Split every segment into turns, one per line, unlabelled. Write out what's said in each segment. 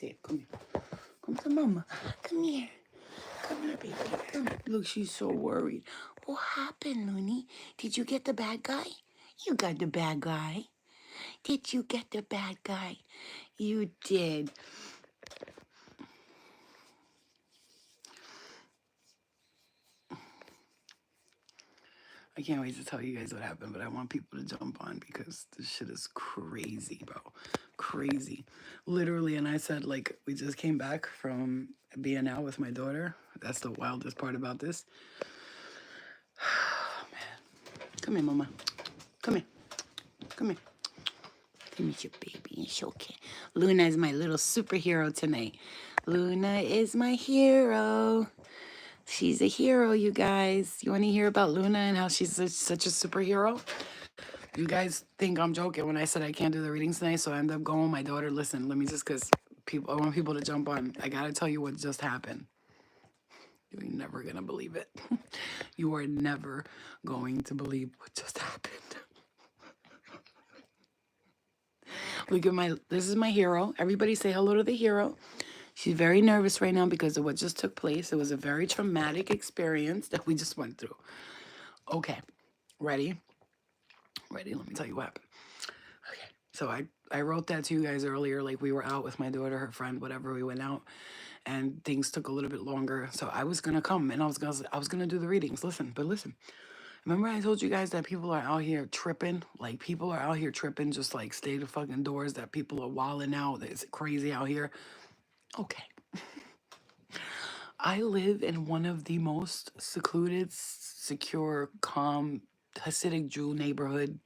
Dave, come here. Come to mama. Come here. Come here, baby. Come here. Look, she's so worried. What happened, Looney? Did you get the bad guy? You got the bad guy. Did you get the bad guy? You did. I can't wait to tell you guys what happened, but I want people to jump on because this shit is crazy, bro. Crazy. Literally, and I said, like, we just came back from being out with my daughter. That's the wildest part about this. Oh, man. Come here, mama. Come here. Come here. Give me your baby. It's okay. Luna is my little superhero tonight. Luna is my hero. She's a hero, you guys. You want to hear about Luna and how she's such a superhero? You guys think I'm joking when I said I can't do the readings tonight, so I end up going with my daughter. Listen, let me just, because I want people to jump on. I got to tell you what just happened. You're never going to believe it. You are never going to believe what just happened. Look at this is my hero. Everybody say hello to the hero. She's very nervous right now because of what just took place. It was a very traumatic experience that we just went through. Okay, ready? Ready, let me tell you what happened. Okay, so I wrote that to you guys earlier, like we were out with my daughter, her friend, whatever, we went out, and things took a little bit longer. So I was gonna come and I was gonna do the readings. Listen, remember I told you guys that people are out here tripping? Like, people are out here tripping, just like stay the fucking doors, that people are wilding out. It's crazy out here. Okay. I live in one of the most secluded, secure, calm, Hasidic Jew neighborhood.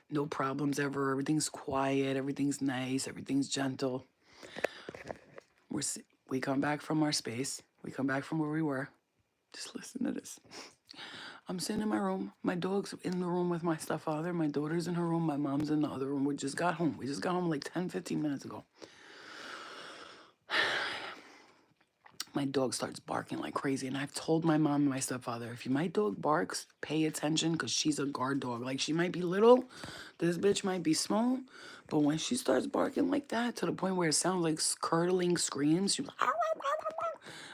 No problems ever. Everything's quiet. Everything's nice. Everything's gentle. We come back from our space. We come back from where we were. Just listen to this. I'm sitting in my room. My dog's in the room with my stepfather. My daughter's in her room. My mom's in the other room. We just got home. We just got home like 10, 15 minutes ago. My dog starts barking like crazy. And I've told my mom and my stepfather, if my dog barks, pay attention, because she's a guard dog. Like, she might be little. This bitch might be small. But when she starts barking like that, to the point where it sounds like curdling screams, she's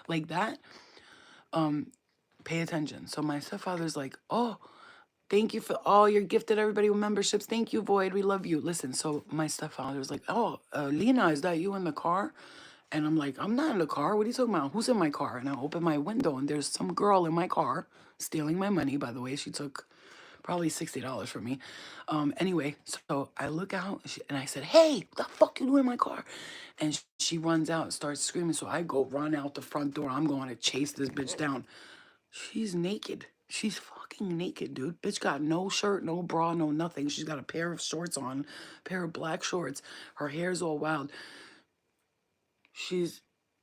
like that, pay attention. So my stepfather's like, oh, thank you for all your gifted everybody with memberships. Thank you, Void. We love you. Listen, so my stepfather's like, oh, Lena, is that you in the car? And I'm like, I'm not in the car. What are you talking about? Who's in my car? And I open my window, and there's some girl in my car stealing my money. By the way, she took probably $60 from me. Anyway, so I look out, and I said, hey, what the fuck you doing in my car? And she runs out and starts screaming. So I go run out the front door. I'm going to chase this bitch down. She's naked. She's fucking naked, dude. Bitch got no shirt, no bra, no nothing. She's got a pair of shorts on, a pair of black shorts. Her hair's all wild. She's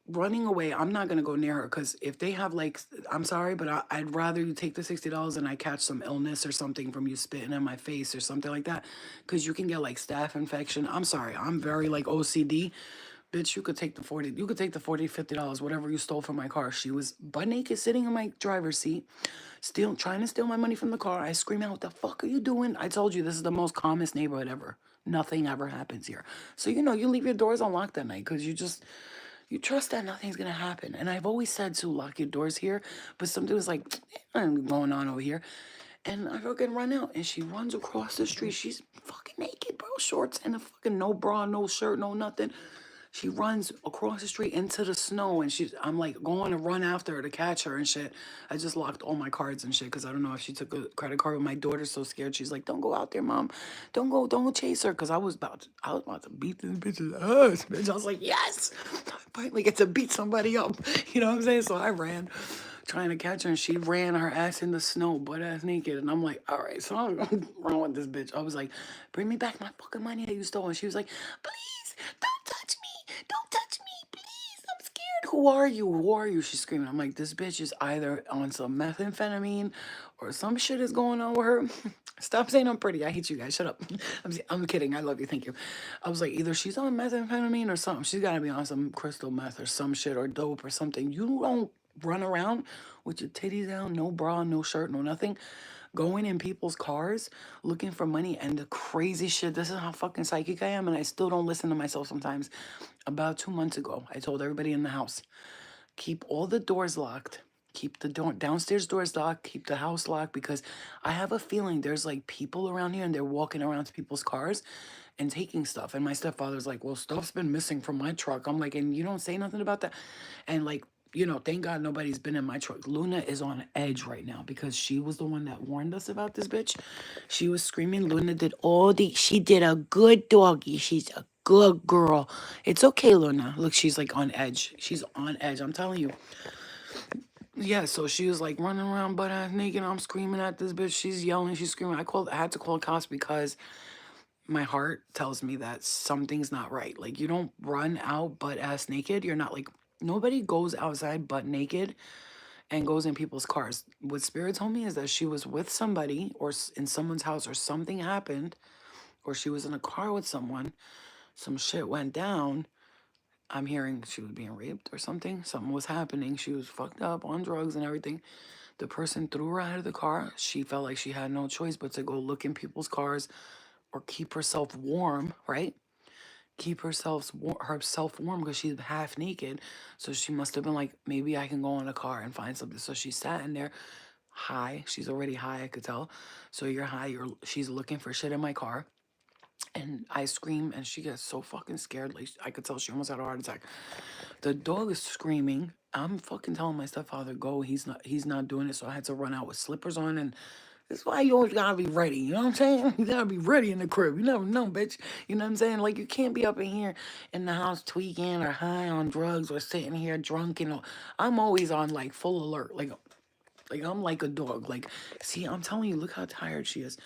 running away. I'm not going to go near her, because if they have, like, I'm sorry, but I'd rather you take the $60 and I catch some illness or something from you spitting in my face or something like that, because you can get, like, staph infection. I'm sorry. I'm very, like, OCD. Bitch, you could take the $40, $50, whatever you stole from my car. She was butt naked sitting in my driver's seat, trying to steal my money from the car. I scream out, what the fuck are you doing? I told you, this is the most calmest neighborhood ever. Nothing ever happens here. So, you leave your doors unlocked that night, because you trust that nothing's gonna happen. And I've always said to lock your doors here, but something was like, nothing going on over here. And I fucking run out, and she runs across the street. She's fucking naked, bro. Shorts and a fucking no bra, no shirt, no nothing. She runs across the street into the snow, and I'm like going to run after her to catch her and shit. I just locked all my cards and shit, because I don't know if she took a credit card. But my daughter's so scared. She's like, don't go out there, mom. Don't go chase her. Because I was about to beat this bitch's ass, bitch. I was like, yes, I finally get to beat somebody up. You know what I'm saying? So I ran, trying to catch her, and she ran her ass in the snow, butt ass naked. And I'm like, all right, so I'm gonna run with this bitch. I was like, bring me back my fucking money that you stole. And she was like, please, don't touch me. Don't touch me, please. I'm scared. Who are you? Who are you? She's screaming. I'm like, this bitch is either on some methamphetamine or some shit is going on with her. Stop saying I'm pretty. I hate you guys. Shut up. I'm kidding. I love you. Thank you. I was like, either she's on methamphetamine or something. She's got to be on some crystal meth or some shit, or dope or something. You don't run around with your titties down, no bra, no shirt, no nothing. going in people's cars, looking for money, and the crazy shit. This is how fucking psychic I am, and I still don't listen to myself sometimes. About 2 months ago, I told everybody in the house, keep all the doors locked. Keep the downstairs doors locked. Keep the house locked because I have a feeling there's like people around here and they're walking around to people's cars and taking stuff. And my stepfather's like, well, stuff's been missing from my truck. I'm like, and you don't say nothing about that? And like, thank God nobody's been in my truck. Luna is on edge right now because she was the one that warned us about this bitch. She was screaming. Luna did she did a good doggy. She's a good girl. It's okay, Luna. Look, she's like on edge. She's on edge. I'm telling you. Yeah, so she was like running around butt ass naked. I'm screaming at this bitch. She's yelling. She's screaming. I had to call the cops because my heart tells me that something's not right. Like, you don't run out butt ass naked. You're not like, nobody goes outside butt naked and goes in people's cars. What Spirit told me is that she was with somebody or in someone's house or something happened or she was in a car with someone. Some shit went down. I'm hearing she was being raped or something. Something was happening. She was fucked up on drugs and everything. The person threw her out of the car. She felt like she had no choice but to go look in people's cars or keep herself warm, right? Keep herself warm because she's half naked. So she must have been like, maybe I can go in a car and find something. So she sat in there high. She's already high, I could tell. So you're high. She's looking for shit in my car. And I scream and she gets so fucking scared. Like, I could tell she almost had a heart attack. The dog is screaming. I'm fucking telling my stepfather, go. He's not doing it. So I had to run out with slippers on. And that's why you always gotta be ready. You know what I'm saying? You gotta be ready in the crib. You never know, bitch. You know what I'm saying? Like, you can't be up in here in the house tweaking or high on drugs or sitting here drunk. I'm always on like full alert. Like I'm like a dog. Like, see, I'm telling you, look how tired she is.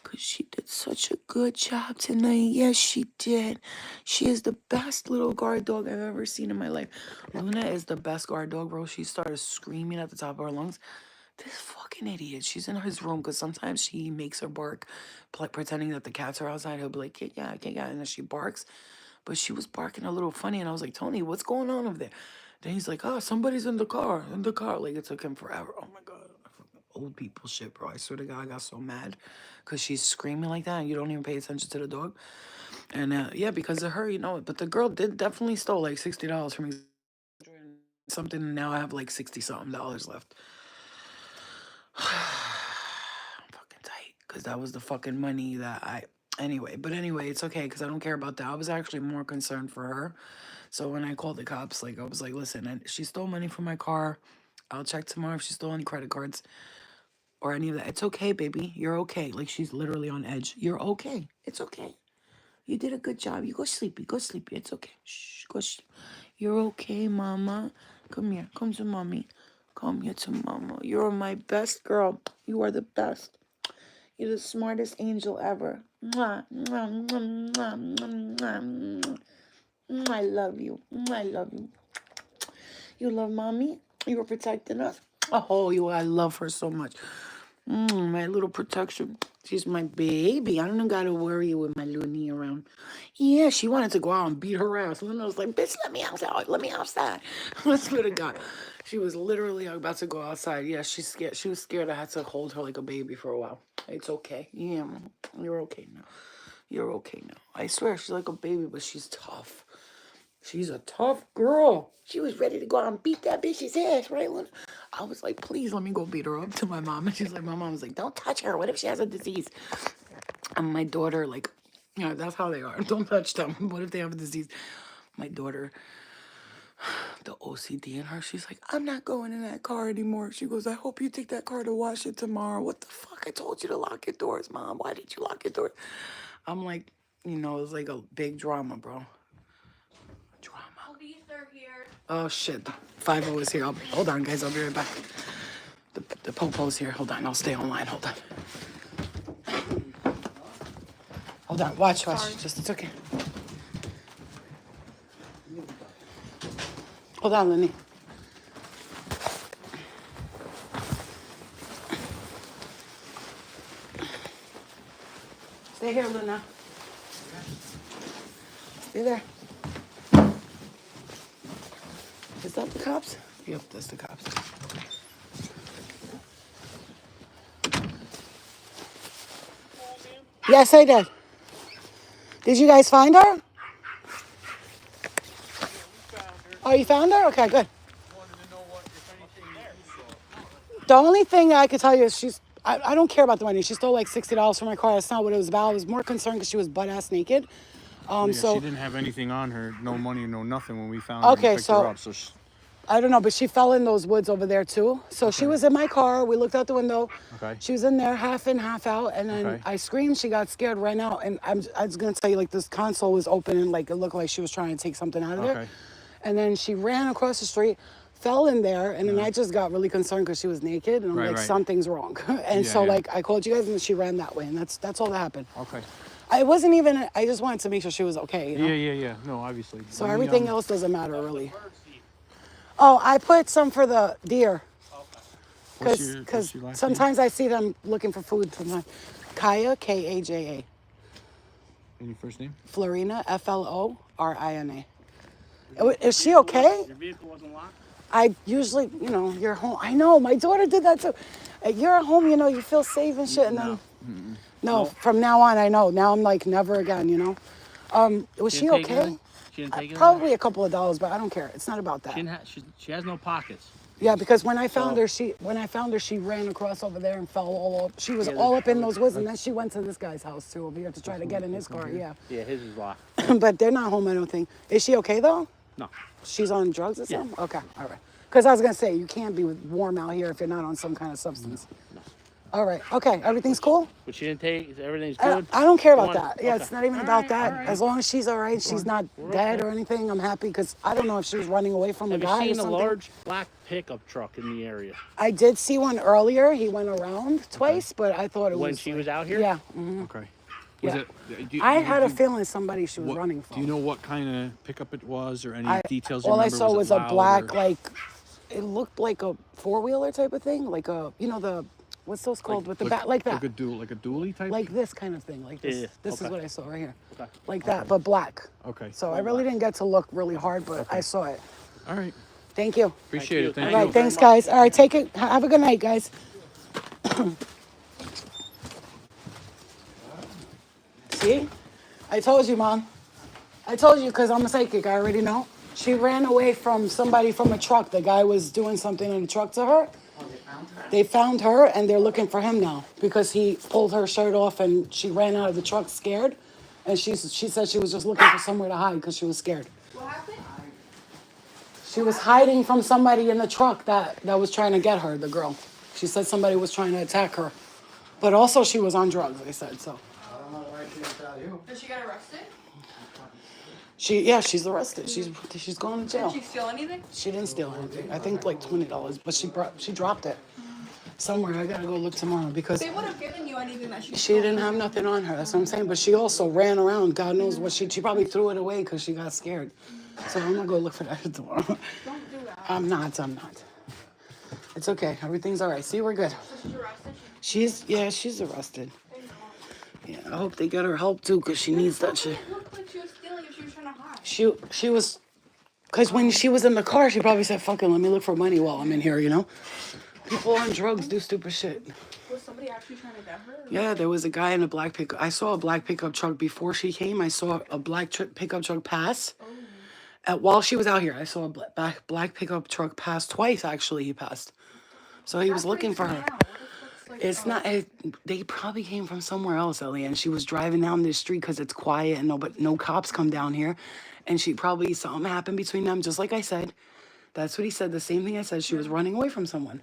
Because she did such a good job tonight. Yes, she did. She is the best little guard dog I've ever seen in my life. Luna is the best guard dog, bro. She started screaming at the top of her lungs. This fucking idiot. She's in his room because sometimes she makes her bark, like pretending that the cats are outside. He'll be like, yeah, and then she barks. But she was barking a little funny. And I was like, Tony, what's going on over there? Then he's like, oh, somebody's in the car. Like, it took him forever. Oh, my God. Old people shit, bro. I swear to God, I got so mad because she's screaming like that and you don't even pay attention to the dog. And yeah, because of her, but the girl did definitely stole like $60 from me. Something, and now I have like 60 something dollars left. I'm fucking tight because that was the fucking money that anyway, it's okay because I don't care about that. I was actually more concerned for her. So when I called the cops, like, I was like, listen, and she stole money from my car. I'll check tomorrow if she stole any credit cards or any of that. It's okay, baby. You're okay. Like, she's literally on edge. You're okay. It's okay. You did a good job. You go sleepy. Go sleepy. It's okay. Shh. Go sleep. You're okay, mama. Come here. Come to mommy. Come here to mama. You're my best girl. You are the best. You're the smartest angel ever. Mwah, mwah, mwah, mwah, mwah, mwah, mwah. I love you. I love you. You love mommy? You were protecting us? Oh, I love her so much. My little protection. She's my baby. I don't gotta worry with my little knee around. Yeah, she wanted to go out and beat her ass. And I was like, bitch, let me outside. Let me outside. I swear to God. She was literally about to go outside. Yeah, she's scared. She was scared. I had to hold her like a baby for a while. It's okay. Yeah, you're okay now. You're okay now. I swear, she's like a baby, but she's tough. She's a tough girl. She was ready to go out and beat that bitch's ass, right? I was like, please let me go beat her up to my mom. And she's like, my mom was like, don't touch her. What if she has a disease? And my daughter, like, that's how they are. Don't touch them. What if they have a disease? My daughter, the OCD in her, she's like, I'm not going in that car anymore. She goes, I hope you take that car to wash it tomorrow. What the fuck? I told you to lock your doors, Mom. Why did you lock your doors? I'm like, it was like a big drama, bro. Oh shit, 5-0 is here. Hold on, guys, I'll be right back. The popo's here. Hold on, I'll stay online. Hold on. Hold on, watch. Just, it's okay. Hold on, Lenny. Stay here, Luna. Stay there. Is that the cops? Yep, that's the cops. Yes, I did. Did you guys find her? Oh, you found her? Okay, good. The only thing I could tell you is I don't care about the money. She stole like $60 from my car. That's not what it was about. I was more concerned because she was butt ass naked.
Yeah,
So
she didn't have anything on her, no money, no nothing when we found her and picked her up. So
I don't know, but she fell in those woods over there too. So she was in my car. We looked out the window.
Okay.
She was in there, half in, half out. And then I screamed. She got scared, ran out. And I was going to tell you, like, this console was open and, like, it looked like she was trying to take something out of there. And then she ran across the street, fell in there. And then I just got really concerned because she was naked. And I'm like, something's wrong. And like, I called you guys and she ran that way. And that's all that happened.
Okay.
I wasn't even, I just wanted to make sure she was okay. You know?
Yeah. No, obviously.
So everything else doesn't matter, really. Oh, I put some for the deer. Because sometimes I see them looking for food. Sometimes. Kaya, Kaja.
And your first name?
Florina, Florina. Is she okay?
Your vehicle wasn't locked?
I usually, you're home. I know, my daughter did that too. You're at home, you feel safe and shit. And then, no, from now on, I know. Now I'm like, never again, Was she okay?
She didn't take it?
Probably a couple of dollars, but I don't care. It's not about that.
She has no pockets.
Yeah, because when I found her, she ran across over there and fell all up. She was all up in those woods, and then she went to this guy's house too over here to try to get in his car. Yeah.
Yeah, his is locked.
But they're not home, I don't think. Is she okay though?
No.
She's on drugs or something? Okay, all right. Because I was gonna say you can't be warm out here if you're not on some kind of substance. No. All right. Okay. Everything's cool.
But she didn't take. Everything's good.
I don't care about that. Yeah, it's not even about that.
All right.
As long as she's all right, she's not dead or anything. I'm happy because I don't know if she was running away from a guy or something.
Have you seen a large black pickup truck in the area?
I did see one earlier. He went around twice, but I thought it was
when she was out here.
Yeah.
Okay.
Yeah. I had a feeling somebody she was running from.
Do you know what kind of pickup it was or any details?
All I saw was a black, it looked like a four-wheeler type of thing, like a, what's those called with the back, like that.
Like a dually type?
Like this kind of thing, like this.
Yeah.
This is what I saw right here.
Okay.
Like that, but black.
Okay.
So I really didn't get to look really hard, but I saw it.
All right.
Thank you.
Appreciate it. Thank
All
you.
right, thanks, guys. All right, take it. Have a good night, guys. See? I told you, Mom. I told you because I'm a psychic. I already know. She ran away from somebody from a truck. The guy was doing something in the truck to her. They found her, and they're looking for him now because he pulled her shirt off, and she ran out of the truck scared. And she said she was just looking for somewhere to hide because she was scared.
What happened?
She was hiding from somebody in the truck that was trying to get her, the girl. She said somebody was trying to attack her. But also she was on drugs, they said, so.
I don't know why she didn't tell you. Did she get arrested?
She's arrested. She's going to jail.
Did she steal anything?
She didn't steal anything. I think like $20, but she dropped it somewhere. I gotta go look tomorrow because
They would have given you anything that she
she didn't have nothing on her. That's what I'm saying. But she also ran around. God knows what she probably threw it away because she got scared. So I'm gonna go look for that tomorrow.
Don't do that.
I'm not. It's okay. Everything's all right. See, we're good.
So she's arrested?
She's arrested. Yeah, I hope they get her help too because she needs that shit.
It looked like she was stealing if she was trying to hide.
She was, because when she was in the car, she probably said, "Fucking, let me look for money while I'm in here." People on drugs do stupid shit.
Was somebody actually trying to get her?
Yeah, there was a guy in a black pickup. I saw a black pickup truck before she came. I saw a black pickup truck pass. While she was out here, I saw a black pickup truck pass twice. Actually, he passed. So he was looking for her. It's not. They probably came from somewhere else, Ellie, and she was driving down this street because it's quiet and no cops come down here, and she probably something happened between them. Just like I said, that's what he said. The same thing I said. She was running away from someone.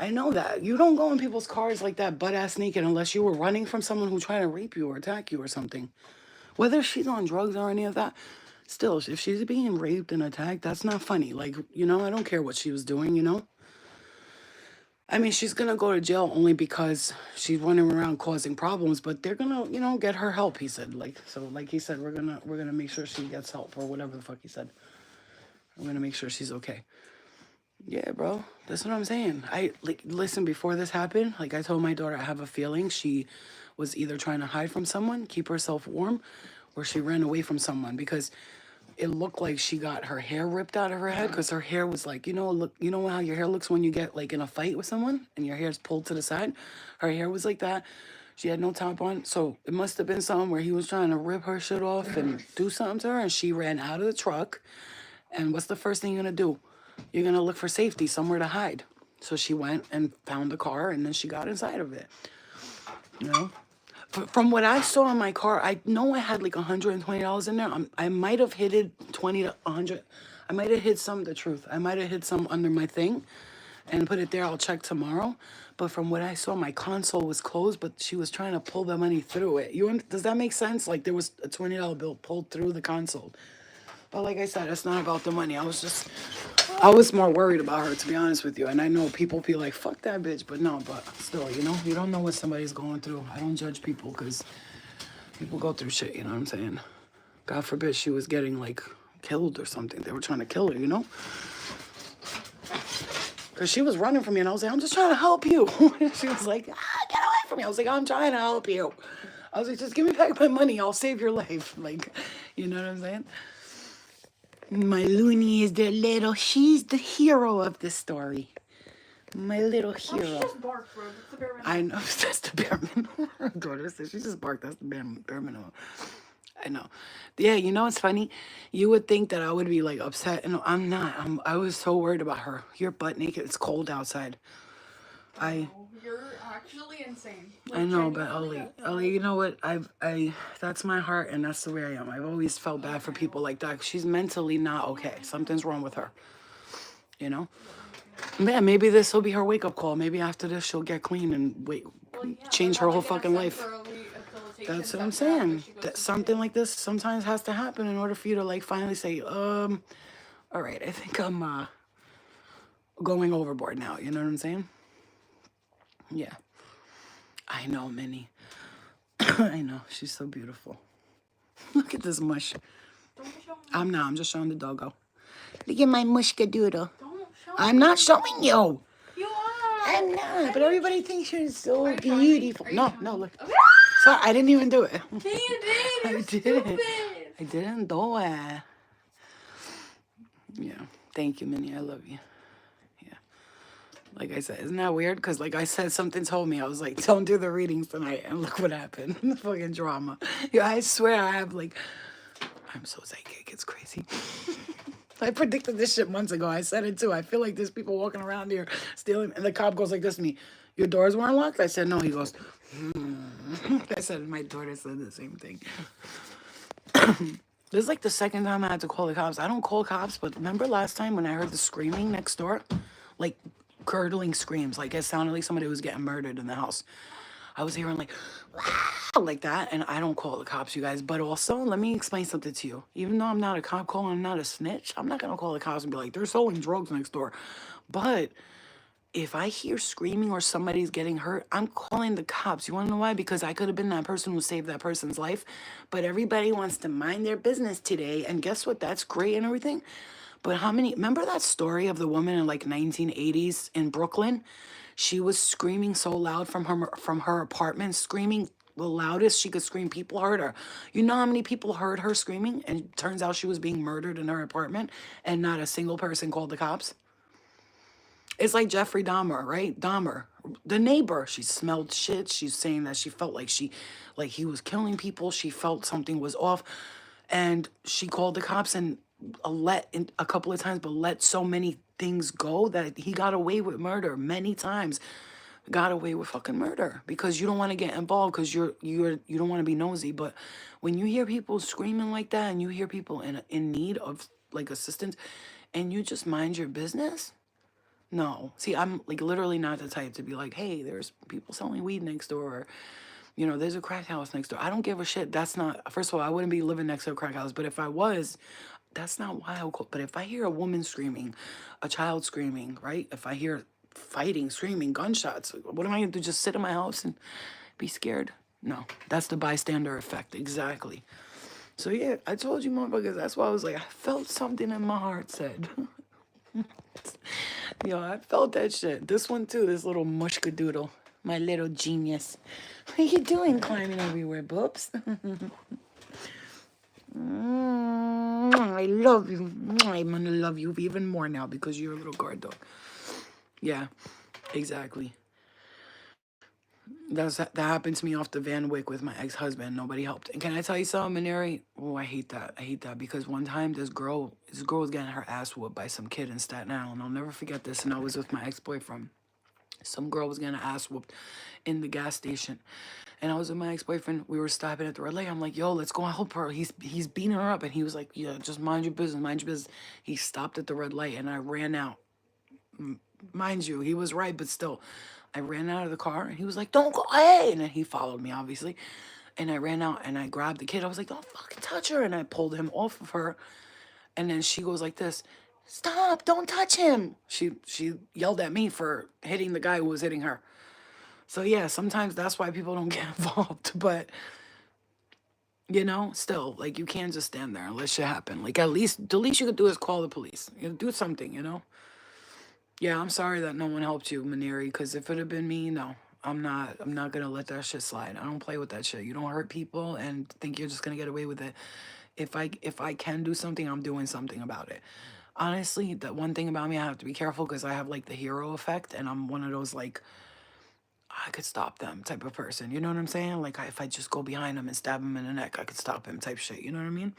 I know that. You don't go in people's cars like that, butt ass naked, unless you were running from someone who's trying to rape you or attack you or something. Whether she's on drugs or any of that, still, if she's being raped and attacked, that's not funny. Like, I don't care what she was doing. I mean, she's gonna go to jail only because she's running around causing problems, but they're gonna, get her help, he said. Like he said, we're gonna make sure she gets help or whatever the fuck he said. We're gonna make sure she's okay. Yeah, bro. That's what I'm saying. Listen, before this happened, I told my daughter, I have a feeling she was either trying to hide from someone, keep herself warm, or she ran away from someone because it looked like she got her hair ripped out of her head because her hair was like, look, how your hair looks when you get in a fight with someone and your hair's pulled to the side? Her hair was like that. She had no top on. So it must have been something where he was trying to rip her shit off and do something to her. And she ran out of the truck. And what's the first thing you're going to do? You're going to look for safety, somewhere to hide. So she went and found the car, and then she got inside of it. You know? From what I saw in my car, I know I had like $120 in there. I might have hid it 20 to 100. I might have hid some, the truth. I might have hid some under my thing and put it there. I'll check tomorrow. But from what I saw, my console was closed, but she was trying to pull the money through it. Does that make sense? Like there was a $20 bill pulled through the console. But like I said, it's not about the money. I was more worried about her, to be honest with you. And I know people feel like, fuck that bitch. But no, but still, you know, you don't know what somebody's going through. I don't judge people because people go through shit, you know what I'm saying? God forbid she was getting like killed or something. They were trying to kill her, you know? Because she was running from me, and I was like, I'm just trying to help you. She was like, get away from me. I was like, I'm trying to help you. I was like, just give me back my money. I'll save your life. Like, you know what I'm saying? My Looney is she's the hero of the story. My little
She
hero.
just barked, bro. That's the bare minimum.
I know, that's the bare minimum. Her daughter said she just barked. That's the bare minimum. I know. Yeah, you know what's funny? You would think that I would be like upset, and I'm not. I was so worried about her. You're butt naked. It's cold outside.
You're actually insane.
I know, but Ellie, you know what? That's my heart, and that's the way I am. I've always felt bad for people like that. She's mentally not okay. Something's wrong with her. You know? Man, maybe this will be her wake up call. Maybe after this, she'll get clean and change her whole fucking life. That's what I'm saying. That something like this sometimes has to happen in order for you to like finally say, all right, I think I'm going overboard now. You know what I'm saying? Yeah. I know, Minnie. I know. She's so beautiful. Look at this mush. I'm just showing the doggo. Look at my mushkadoodle. I'm not showing you.
You are.
I'm not. But everybody thinks you're so beautiful. No, look. Sorry, I didn't even do it.
You did.
I didn't. I didn't do it. Yeah. Thank you, Minnie. I love you. Yeah. Like I said, isn't that weird? Because like I said, something told me. I was like, don't do the readings tonight. And look what happened. Fucking drama. Yeah, I swear I have like, I'm so psychic. It's crazy. I predicted this shit months ago. I said it too. I feel like there's people walking around here stealing. And the cop goes like this to me. Your doors weren't locked? I said, no. He goes, I said, my daughter said the same thing. This is like the second time I had to call the cops. I don't call cops, but remember last time when I heard the screaming next door? Like curdling screams. Like it sounded like somebody was getting murdered in the house. I was hearing like, like that. And I don't call the cops, you guys. But also, let me explain something to you. Even though I'm not a cop caller, I'm not a snitch. I'm not going to call the cops and be like, they're selling drugs next door. But if I hear screaming or somebody's getting hurt, I'm calling the cops. You want to know why? Because I could have been that person who saved that person's life. But everybody wants to mind their business today. And guess what? That's great and everything. But remember that story of the woman in like 1980s in Brooklyn? She was screaming so loud from her apartment, screaming the loudest she could scream. People heard her. You know how many people heard her screaming? And it turns out she was being murdered in her apartment and not a single person called the cops. It's like Jeffrey Dahmer, right? Dahmer, the neighbor. She smelled shit. She's saying that she felt like he was killing people. She felt something was off. And she called the cops and a couple of times, but let so many things go that he got away with murder many times. Got away with fucking murder because you don't want to get involved because you don't want to be nosy. But when you hear people screaming like that and you hear people in need of like assistance and you just mind your business. No. See, I'm like literally not the type to be like, hey, there's people selling weed next door. Or, you know, there's a crack house next door. I don't give a shit. That's not, first of all, I wouldn't be living next to a crack house. But if I was, that's not why I would call. But if I hear a woman screaming, a child screaming, right? If I hear fighting, screaming, gunshots, what am I going to do? Just sit in my house and be scared? No, that's the bystander effect. Exactly. So yeah, I told you motherfuckers, that's why I was like, I felt something in my heart said. Yo, I felt that shit. This one too, this little mushkadoodle. My little genius. What are you doing climbing everywhere, boobs? I love you. I'm gonna love you even more now because you're a little guard dog. Yeah, exactly. That happened to me off the Van Wyck with my ex-husband. Nobody helped. And can I tell you something, Maneri? Oh, I hate that. I hate that because one time this girl was getting her ass whooped by some kid in Staten Island. I'll never forget this. And I was with my ex-boyfriend. Some girl was getting her ass whooped in the gas station. And I was with my ex-boyfriend. We were stopping at the red light. I'm like, yo, let's go help her. He's beating her up. And he was like, yeah, just mind your business, mind your business. He stopped at the red light and I ran out. Mind you, he was right, but still. I ran out of the car and he was like, don't go, hey. And then he followed me, obviously. And I ran out and I grabbed the kid. I was like, don't fucking touch her. And I pulled him off of her. And then she goes like this, stop, don't touch him. She yelled at me for hitting the guy who was hitting her. So yeah, sometimes that's why people don't get involved. But, you know, still, like, you can't just stand there and let shit happen. Like, at least, the least you could do is call the police. You know, do something, you know? Yeah, I'm sorry that no one helped you, Maneri, because if it had been me, no. I'm not gonna let that shit slide. I don't play with that shit. You don't hurt people and think you're just gonna get away with it. If I can do something, I'm doing something about it. Honestly, the one thing about me, I have to be careful because I have like the hero effect and I'm one of those like I could stop them type of person. You know what I'm saying? Like if I just go behind him and stab him in the neck, I could stop him type shit. You know what I mean?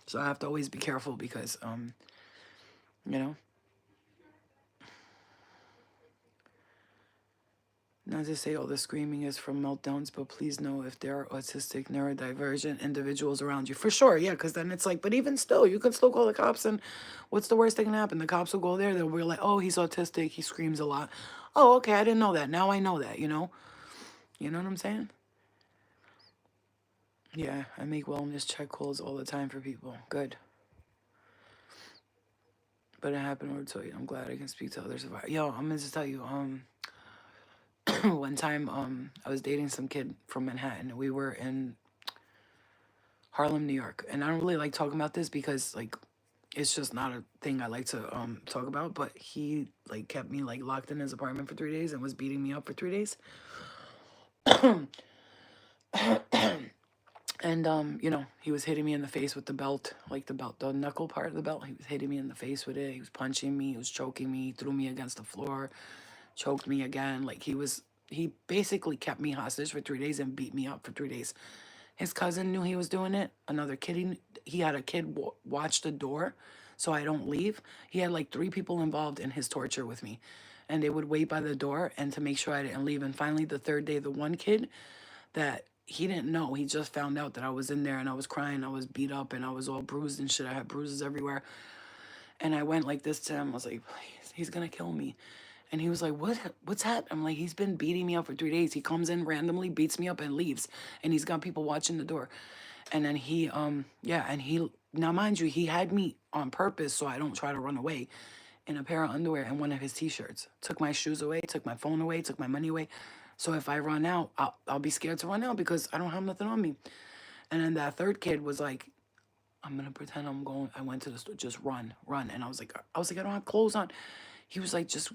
So I have to always be careful because you know. Not to say all the screaming is from meltdowns, but please know if there are autistic, neurodivergent individuals around you. For sure, yeah, because then it's like, but even still, you can still call the cops, and what's the worst that can happen? The cops will go there, they'll be like, oh, he's autistic, he screams a lot. Oh, okay, I didn't know that. Now I know that, you know? You know what I'm saying? Yeah, I make wellness check calls all the time for people. Good. But it happened over to you. I'm glad I can speak to others about it. Yo, I'm going to tell you, one time I was dating some kid from Manhattan. We were in Harlem, New York. And I don't really like talking about this because like it's just not a thing I like to talk about, but he like kept me like locked in his apartment for 3 days and was beating me up for 3 days. And you know, he was hitting me in the face with the belt, like the knuckle part of the belt. He was hitting me in the face with it. He was punching me, he was choking me, he threw me against the floor, choked me again. Like he basically kept me hostage for 3 days and beat me up for 3 days. His cousin knew he was doing it. Another kid, he had a kid watch the door so I don't leave. He had like 3 people involved in his torture with me. And they would wait by the door and to make sure I didn't leave. And finally, the 3rd day, the one kid that he didn't know, he just found out that I was in there and I was crying. I was beat up and I was all bruised and shit. I had bruises everywhere. And I went like this to him. I was like, please, he's going to kill me. And he was like, what's that? I'm like, he's been beating me up for 3 days. He comes in randomly, beats me up and leaves. And he's got people watching the door. And then he, yeah, and he, now mind you, he had me on purpose so I don't try to run away in a pair of underwear and one of his t-shirts. Took my shoes away, took my phone away, took my money away. So if I run out, I'll be scared to run out because I don't have nothing on me. And then that 3rd kid was like, I'm going to pretend I'm going, I went to the store, just run. And I was like, I don't have clothes on. He was like, just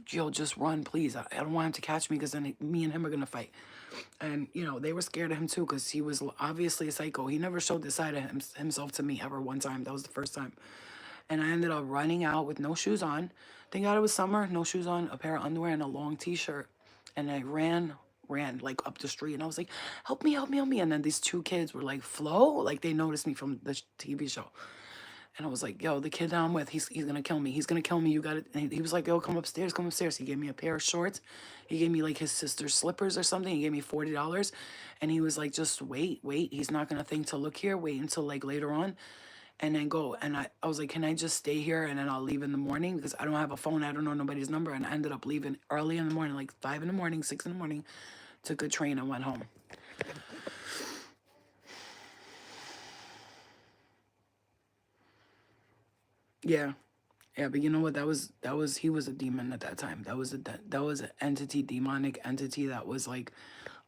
run, please. I don't want him to catch me because then me and him are going to fight. And, you know, they were scared of him too because he was obviously a psycho. He never showed this side of himself to me ever one time. That was the first time. And I ended up running out with no shoes on. Thank God it was summer, no shoes on, a pair of underwear and a long t-shirt. And I ran like up the street and I was like, help me. And then these 2 kids were like, Flo? Like they noticed me from the TV show. And I was like, yo, the kid that I'm with, he's going to kill me. He's going to kill me. You got it. And he was like, yo, come upstairs. He gave me a pair of shorts. He gave me like his sister's slippers or something. He gave me $40. And he was like, just wait. He's not going to think to look here. Wait until like later on and then go. And I was like, can I just stay here and then I'll leave in the morning? Because I don't have a phone. I don't know nobody's number. And I ended up leaving early in the morning, like 5 in the morning, 6 in the morning. Took a train and went home. Yeah. Yeah, but you know what? He was a demon at that time. That was an entity, demonic entity that was like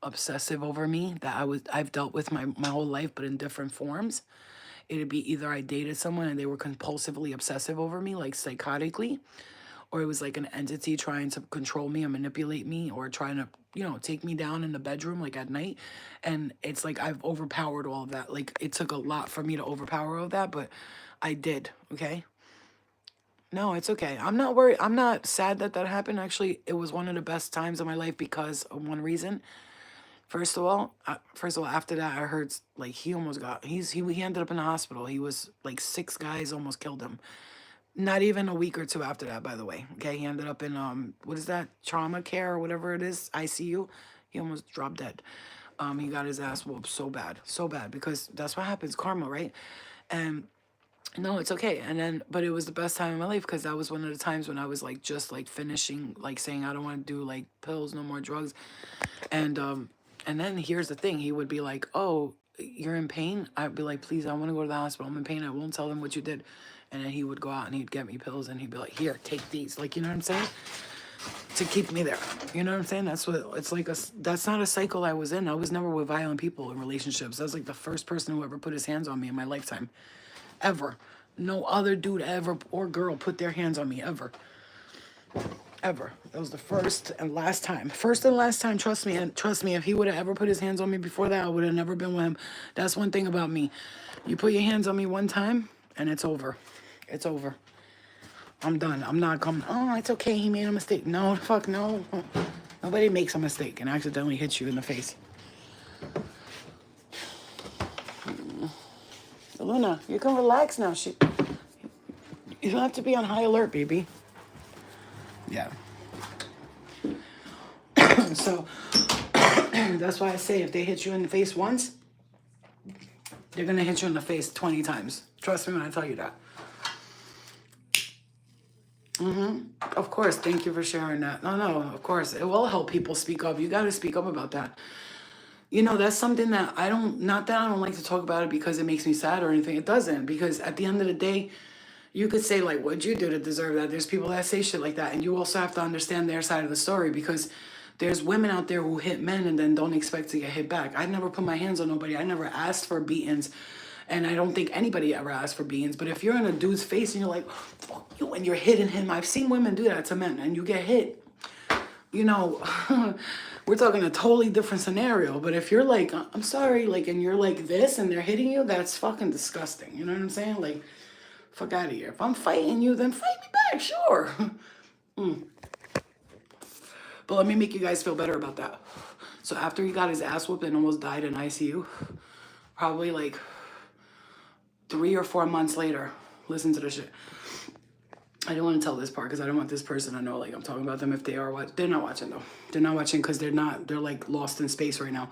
obsessive over me that I've dealt with my whole life, but in different forms. It'd be either I dated someone and they were compulsively obsessive over me, like psychotically, or it was like an entity trying to control me and manipulate me or trying to, you know, take me down in the bedroom like at night. And it's like I've overpowered all of that. Like it took a lot for me to overpower all of that, but I did, okay? No, it's okay. I'm not worried. I'm not sad that that happened. Actually, it was one of the best times of my life because of one reason. First of all, after that, I heard like he almost got he ended up in the hospital. He was like 6 guys almost killed him. Not even a week or two after that, by the way. Okay, he ended up in what is that, trauma care or whatever it is, ICU. He almost dropped dead. He got his ass whooped so bad because that's what happens, karma, right? And no, it's okay. And then, but it was the best time in my life because that was one of the times when I was like just like finishing, like saying I don't want to do like pills, no more drugs, and then here's the thing, he would be like, "Oh, you're in pain?" I'd be like, "Please, I want to go to the hospital. I'm in pain. I won't tell them what you did." And then he would go out and he'd get me pills and he'd be like, "Here, take these." Like, you know what I'm saying? To keep me there. You know what I'm saying? That's what it's like. That's not a cycle I was in. I was never with violent people in relationships. That's like the first person who ever put his hands on me in my lifetime. Ever. No other dude ever or girl put their hands on me ever. Ever. That was the first and last time. First and last time, trust me. And trust me, if he would have ever put his hands on me before that, I would have never been with him. That's one thing about me. You put your hands on me one time, and it's over. It's over. I'm done. I'm not coming. Oh, it's okay. He made a mistake. No, fuck no. Nobody makes a mistake and accidentally hits you in the face. Luna, you can relax now. You don't have to be on high alert, baby. Yeah. So that's why I say if they hit you in the face once, they're gonna hit you in the face 20 times. Trust me when I tell you that. Of course, thank you for sharing that. No, of course. It will help people speak up. You gotta speak up about that. You know, that's something that not that I don't like to talk about it because it makes me sad or anything. It doesn't, because at the end of the day, you could say, like, what'd you do to deserve that? There's people that say shit like that. And you also have to understand their side of the story, because there's women out there who hit men and then don't expect to get hit back. I never put my hands on nobody. I never asked for beatings. And I don't think anybody ever asked for beatings. But if you're in a dude's face and you're like, fuck you, and you're hitting him, I've seen women do that to men, and you get hit. You know, we're talking a totally different scenario. But if you're like, I'm sorry, like, and you're like this and they're hitting you, that's fucking disgusting. You know what I'm saying? Like, fuck out of here. If I'm fighting you, then fight me back, sure. But let me make you guys feel better about that. So after he got his ass whooped and almost died in ICU, probably like 3 or 4 months later, listen to this shit. I didn't want to tell this part because I don't want this person to know, like, I'm talking about them if they are watching. They're not watching, though. They're not watching because they're like lost in space right now.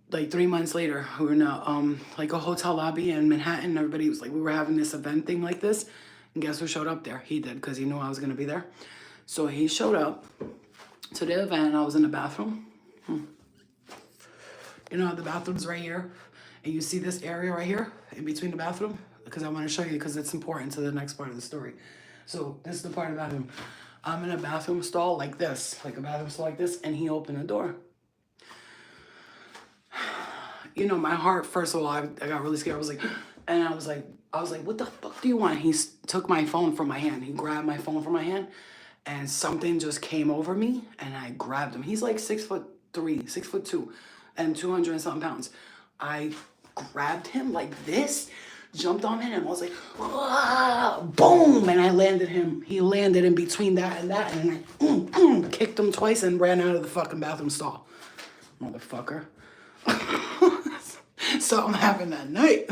Like 3 months later, we were in like a hotel lobby in Manhattan. Everybody was like, we were having this event thing like this. And guess who showed up there? He did, because he knew I was going to be there. So he showed up to the event. I was in the bathroom. You know, the bathroom's right here. And you see this area right here in between the bathroom? Because I want to show you, because it's important to the next part of the story. So this is the part of the bathroom. I'm in a bathroom stall like this, like a bathroom stall like this, and he opened the door. You know, my heart, first of all, I got really scared. I was like, what the fuck do you want? He took my phone from my hand. He grabbed my phone from my hand, and something just came over me, and I grabbed him. He's like 6'3", 6'2", and 200 and something pounds. I grabbed him like this, jumped on him, and I was like, ah, boom, and I landed him. He landed in between that, and I kicked him twice and ran out of the fucking bathroom stall. Motherfucker. So I'm having that night.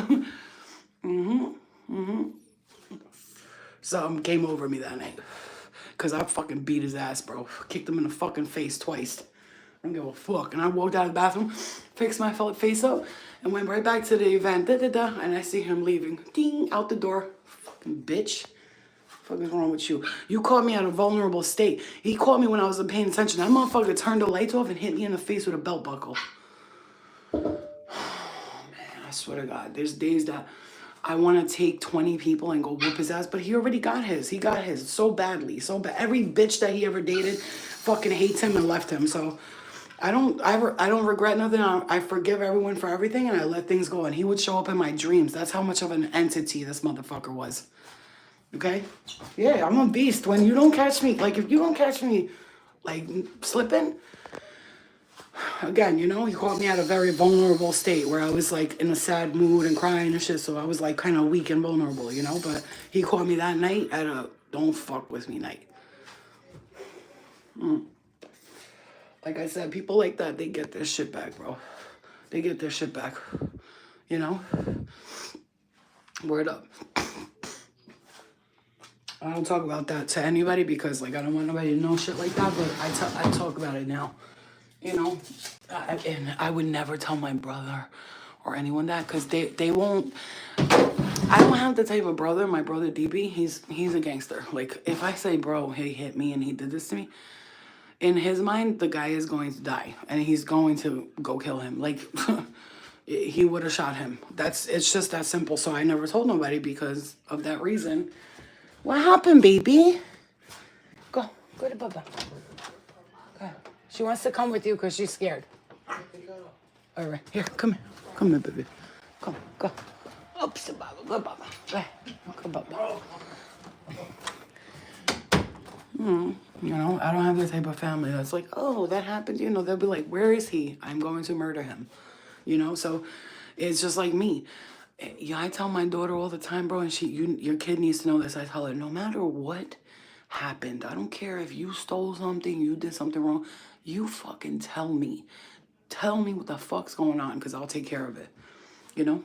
Something came over me that night. Because I fucking beat his ass, bro. Kicked him in the fucking face twice. I don't give a fuck. And I walked out of the bathroom, fixed my face up, and went right back to the event. And I see him leaving. Ding, out the door. Fucking bitch. What the fuck is wrong with you? You caught me at a vulnerable state. He caught me when I wasn't paying attention. That motherfucker turned the lights off and hit me in the face with a belt buckle. I swear to God, there's days that I want to take 20 people and go whoop his ass, but he already got his. He got his so badly, so bad. Every bitch that he ever dated fucking hates him and left him. So I don't regret nothing. I forgive everyone for everything, and I let things go. And he would show up in my dreams. That's how much of an entity this motherfucker was. Okay? Yeah, I'm a beast. When you don't catch me, like if you don't catch me, like slipping. Again, you know, he caught me at a very vulnerable state where I was like in a sad mood and crying and shit. So I was like kind of weak and vulnerable, you know. But he caught me that night at a don't fuck with me night. Like I said, people like that, they get their shit back, bro. They get their shit back. You know? Word up. I don't talk about that to anybody because, like, I don't want nobody to know shit like that, but I talk about it now. You know? And I would never tell my brother or anyone that because they won't. I don't have the type of brother, my brother DB, he's a gangster. Like, if I say, bro, he hit me and he did this to me, in his mind, the guy is going to die and he's going to go kill him. Like, he would have shot him. It's just that simple. So I never told nobody because of that reason. What happened, baby? Go to Bubba. Okay. She wants to come with you because she's scared. All right, here, come here, baby. Come, go. Oops, Bubba, go, Bubba. Go ahead. Go, Bubba. You know, I don't have the type of family that's like, oh, that happened. You know, they'll be like, where is he? I'm going to murder him. You know, so it's just like me. Yeah, I tell my daughter all the time, bro, and your kid needs to know this. I tell her, no matter what happened, I don't care if you stole something, you did something wrong, you fucking tell me. Tell me what the fuck's going on, because I'll take care of it. You know?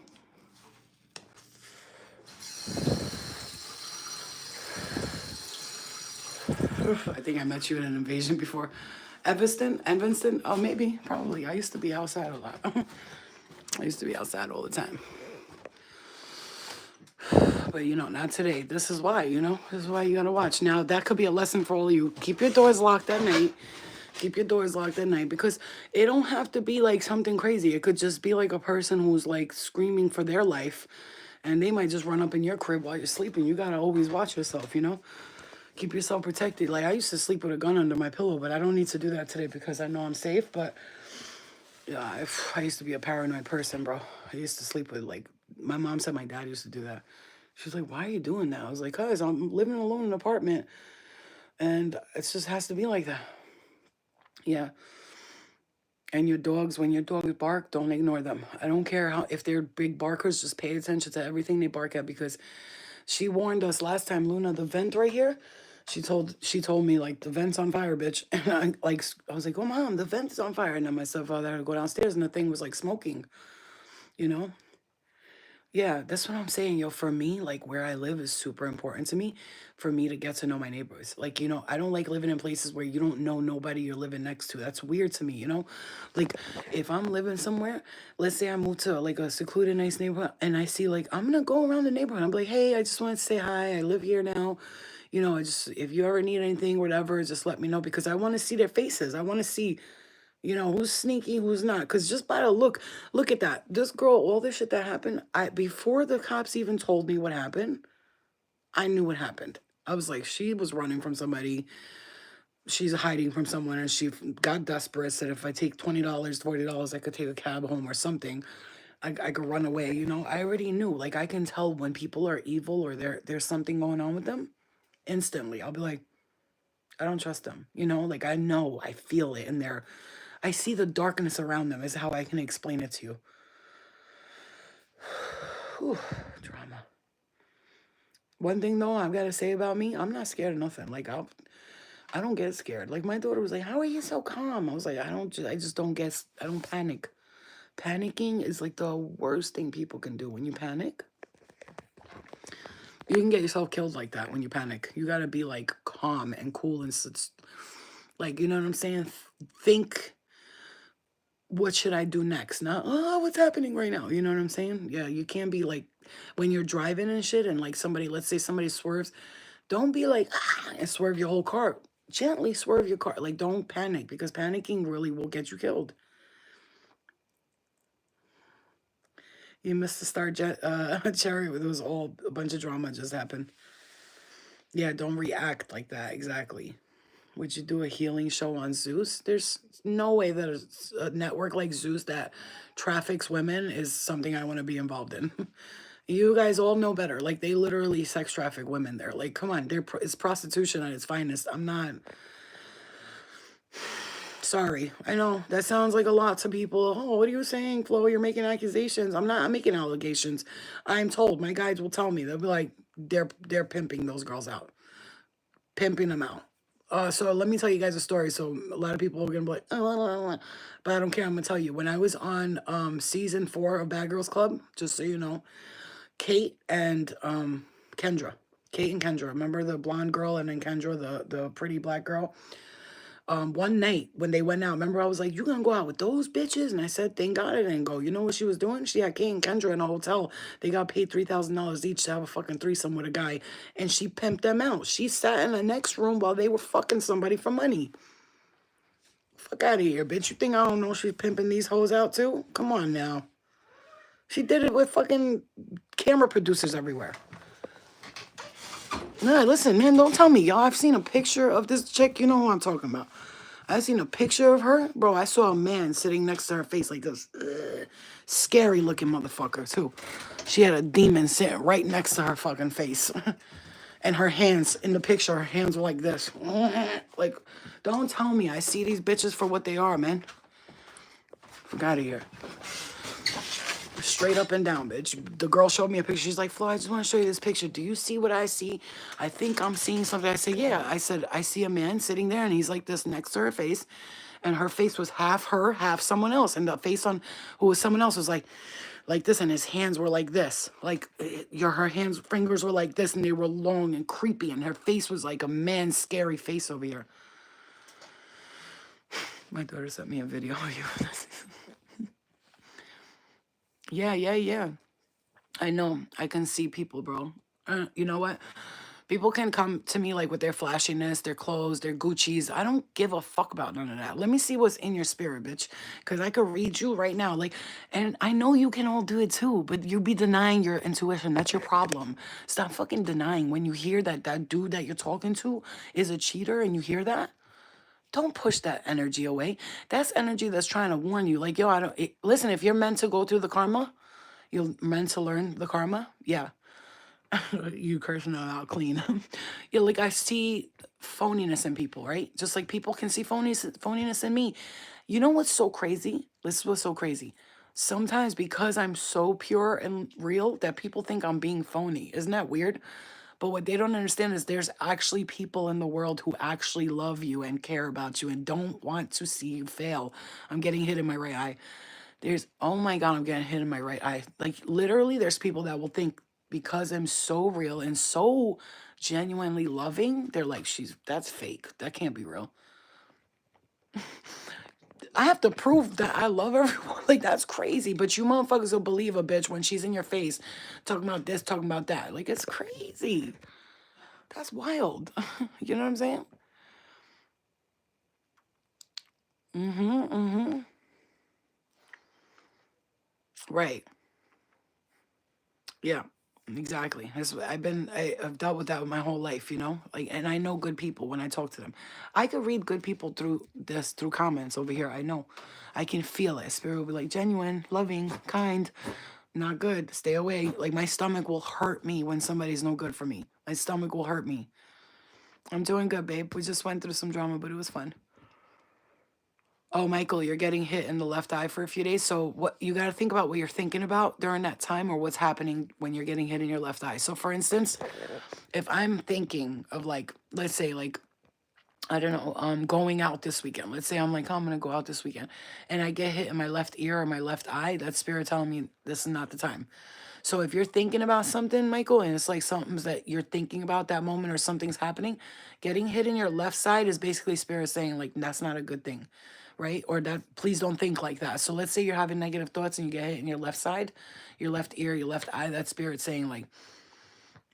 I think I met you in an invasion before. Evanston? Oh, maybe, probably. I used to be outside a lot. I used to be outside all the time. But, you know, not today. This is why, you know? This is why you gotta watch. Now, that could be a lesson for all of you. Keep your doors locked at night. Keep your doors locked at night. Because it don't have to be, like, something crazy. It could just be, like, a person who's, like, screaming for their life. And they might just run up in your crib while you're sleeping. You gotta always watch yourself, you know? Keep yourself protected. Like, I used to sleep with a gun under my pillow, but I don't need to do that today because I know I'm safe. But, yeah, I used to be a paranoid person, bro. I used to sleep with, like, my mom said my dad used to do that. She's like, why are you doing that? I was like, cuz I'm living alone in an apartment and it just has to be like that. Yeah. And your dogs, when your dogs bark, don't ignore them. I don't care if they're big barkers, just pay attention to everything they bark at because she warned us last time, Luna, the vent right here. She told me, like, the vent's on fire, bitch. And I was like, oh, Mom, the vent's on fire. And then my stepfather had to go downstairs and the thing was like smoking, you know? Yeah, that's what I'm saying, yo. For me, like, where I live is super important to me for me to get to know my neighbors. Like, you know, I don't like living in places where you don't know nobody you're living next to. That's weird to me, you know? Like, if I'm living somewhere, let's say I move to, like, a secluded, nice neighborhood, and I see, like, I'm gonna go around the neighborhood. I'm like, hey, I just wanted to say hi. I live here now. You know, if you ever need anything, whatever, just let me know because I want to see their faces. I want to see, you know, who's sneaky, who's not. Because just by the look at that. This girl, all this shit that happened, before the cops even told me what happened, I knew what happened. I was like, she was running from somebody. She's hiding from someone. And she got desperate, said if I take $20, $40, I could take a cab home or something. I could run away, you know. I already knew. Like, I can tell when people are evil or there's something going on with them instantly. I'll be like, I don't trust them. You know, like, I know, I feel it in there. I see the darkness around them is how I can explain it to you. Whew, drama. One thing though I've got to say about me, I'm not scared of nothing. Like, I don't get scared. Like, my daughter was like, how are you so calm? I was like, I don't panic. Panicking is like the worst thing people can do. When you panic, you can get yourself killed like that when you panic. You got to be like calm and cool and like, you know what I'm saying? Think, what should I do next? Not, oh, what's happening right now? You know what I'm saying? Yeah, you can't be like, when you're driving and shit and like let's say somebody swerves, don't be like, and swerve your whole car. Gently swerve your car. Like, don't panic because panicking really will get you killed. You missed the start, Cherry. It was all a bunch of drama just happened. Yeah, don't react like that. Exactly. Would you do a healing show on Zeus? There's no way that a network like Zeus that traffics women is something I want to be involved in. You guys all know better. Like, they literally sex traffic women there. Like, come on. It's prostitution at its finest. I'm not... Sorry. I know that sounds like a lot to people. Oh, what are you saying, Flo? You're making accusations. I'm making allegations. I'm told. My guides will tell me. They'll be like, they're pimping those girls out. Pimping them out. So let me tell you guys a story. So a lot of people are gonna be like, oh, but I don't care. I'm gonna tell you. When I was on season 4 of Bad Girls Club, just so you know, Kate and Kendra. Kate and Kendra. Remember the blonde girl and then Kendra, the pretty black girl? One night when they went out, remember I was like, you gonna go out with those bitches? And I said, thank God I didn't go. You know what she was doing? She had Kate and Kendra in a hotel. They got paid $3,000 each to have a fucking threesome with a guy. And she pimped them out. She sat in the next room while they were fucking somebody for money. Fuck out of here, bitch. You think I don't know she's pimping these hoes out too? Come on now. She did it with fucking camera producers everywhere. Nah, listen, man, don't tell me, y'all. I've seen a picture of this chick. You know who I'm talking about. I seen a picture of her. Bro, I saw a man sitting next to her face like this. Scary looking motherfucker, too. She had a demon sitting right next to her fucking face. And her hands, in the picture, her hands were like this. Like, don't tell me. I see these bitches for what they are, man. Fuck out of here. Straight up and down, bitch. The girl showed me a picture. She's like, Flo, I just want to show you this picture. Do you see what I see? I think I'm seeing something. I said, yeah. I said, I see a man sitting there and he's like this next to her face. And her face was half her, half someone else. And the face on who was someone else was like this. And his hands were like this. Like her hands, fingers were like this. And they were long and creepy. And her face was like a man's scary face over here. My daughter sent me a video of you. Yeah. I know. I can see people, bro. You know what? People can come to me like with their flashiness, their clothes, their Gucci's. I don't give a fuck about none of that. Let me see what's in your spirit, bitch. Because I could read you right now. Like, and I know you can all do it too, but you be denying your intuition. That's your problem. Stop fucking denying. When you hear that that dude that you're talking to is a cheater and you hear that, don't push that energy away. That's energy that's trying to warn you. Like, yo, listen, if you're meant to go through the karma, you're meant to learn the karma. Yeah. You cursing them out clean. Yeah, like I see phoniness in people, right? Just like people can see phoniness in me. You know what's so crazy? This is what's so crazy. Sometimes because I'm so pure and real that people think I'm being phony. Isn't that weird? But what they don't understand is there's actually people in the world who actually love you and care about you and don't want to see you fail. I'm getting hit in my right eye. Oh my God, I'm getting hit in my right eye. Like literally there's people that will think because I'm so real and so genuinely loving, they're like, that's fake. That can't be real. I have to prove that I love everyone. Like, that's crazy. But you motherfuckers will believe a bitch when she's in your face talking about this, talking about that. Like, it's crazy. That's wild. You know what I'm saying? Right. Yeah, exactly. I've dealt with that my whole life, you know? Like, and I know good people when I talk to them. I could read good people through comments over here. I know. I can feel it. Spirit will be like, genuine, loving, kind, not good. Stay away. Like, my stomach will hurt me when somebody's no good for me. My stomach will hurt me. I'm doing good, babe. We just went through some drama, but it was fun. Oh, Michael, you're getting hit in the left eye for a few days. So what you got to think about what you're thinking about during that time or what's happening when you're getting hit in your left eye. So for instance, if I'm thinking of like, let's say like, I don't know, going out this weekend. Let's say I'm like, oh, I'm going to go out this weekend and I get hit in my left ear or my left eye. That's spirit telling me this is not the time. So if you're thinking about something, Michael, and it's like something that you're thinking about that moment or something's happening, getting hit in your left side is basically spirit saying like, that's not a good thing, right? Or that please don't think like that. So let's say you're having negative thoughts and you get hit in your left side, your left ear, your left eye, that spirit saying like,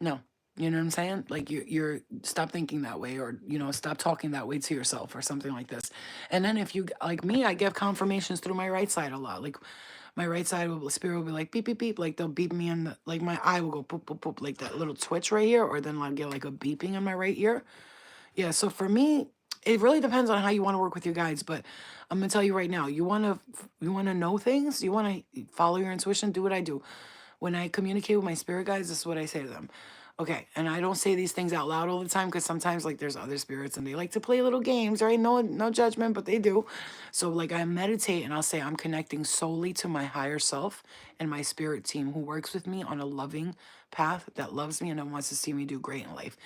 no, you know what I'm saying? Like you're stop thinking that way or, you know, stop talking that way to yourself or something like this. And then if you, like me, I get confirmations through my right side a lot. Like my right side spirit will be like beep beep beep, like they'll beep me in the, like my eye will go poop poop poop, like that little twitch right here, or then I'll get like a beeping in my right ear. Yeah, so for me, it really depends on how you want to work with your guides, but I'm gonna tell you right now, you wanna know things, you wanna follow your intuition, do what I do. When I communicate with my spirit guides, this is what I say to them. Okay, and I don't say these things out loud all the time because sometimes like there's other spirits and they like to play little games, right? No judgment, but they do. So like I meditate and I'll say I'm connecting solely to my higher self and my spirit team who works with me on a loving path that loves me and that wants to see me do great in life.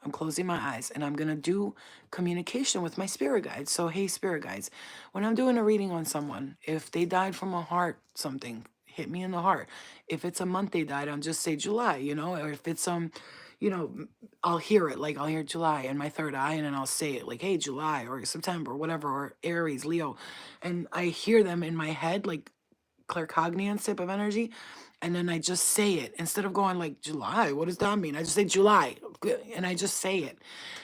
I'm closing my eyes and I'm going to do communication with my spirit guides. So, hey, spirit guides, when I'm doing a reading on someone, if they died from a heart something, hit me in the heart. If it's a month they died, I'll just say July, you know, or if it's you know, I'll hear it, like I'll hear July in my third eye and then I'll say it like, hey, July or September, whatever, or Aries, Leo. And I hear them in my head, like claircognizance type of energy. And then I just say it instead of going like July. What does that mean? I just say July and I just say it.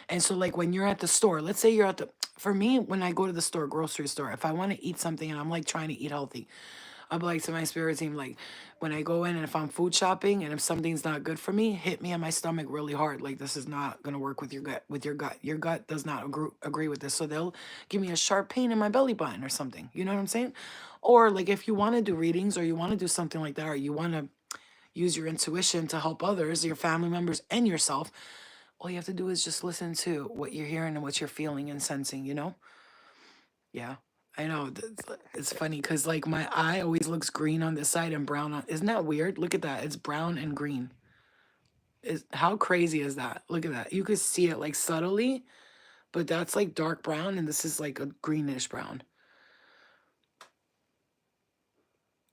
And so like when you're at the store, let's say you're at the, for me, when I go to the store, grocery store, if I want to eat something and I'm like trying to eat healthy, I'll be like to my spirit team, like when I go in and if I'm food shopping and if something's not good for me, hit me on my stomach really hard. Like this is not going to work with your gut, Your gut does not agree with this. So they'll give me a sharp pain in my belly button or something. You know what I'm saying? Or like if you want to do readings or you want to do something like that, or you want to use your intuition to help others, your family members and yourself, all you have to do is just listen to what you're hearing and what you're feeling and sensing, you know? Yeah. I know. It's funny because like my eye always looks green on this side and brown on. Isn't that weird? Look at that. It's brown and green. How crazy is that? Look at that. You could see it like subtly, but that's like dark brown and this is like a greenish brown.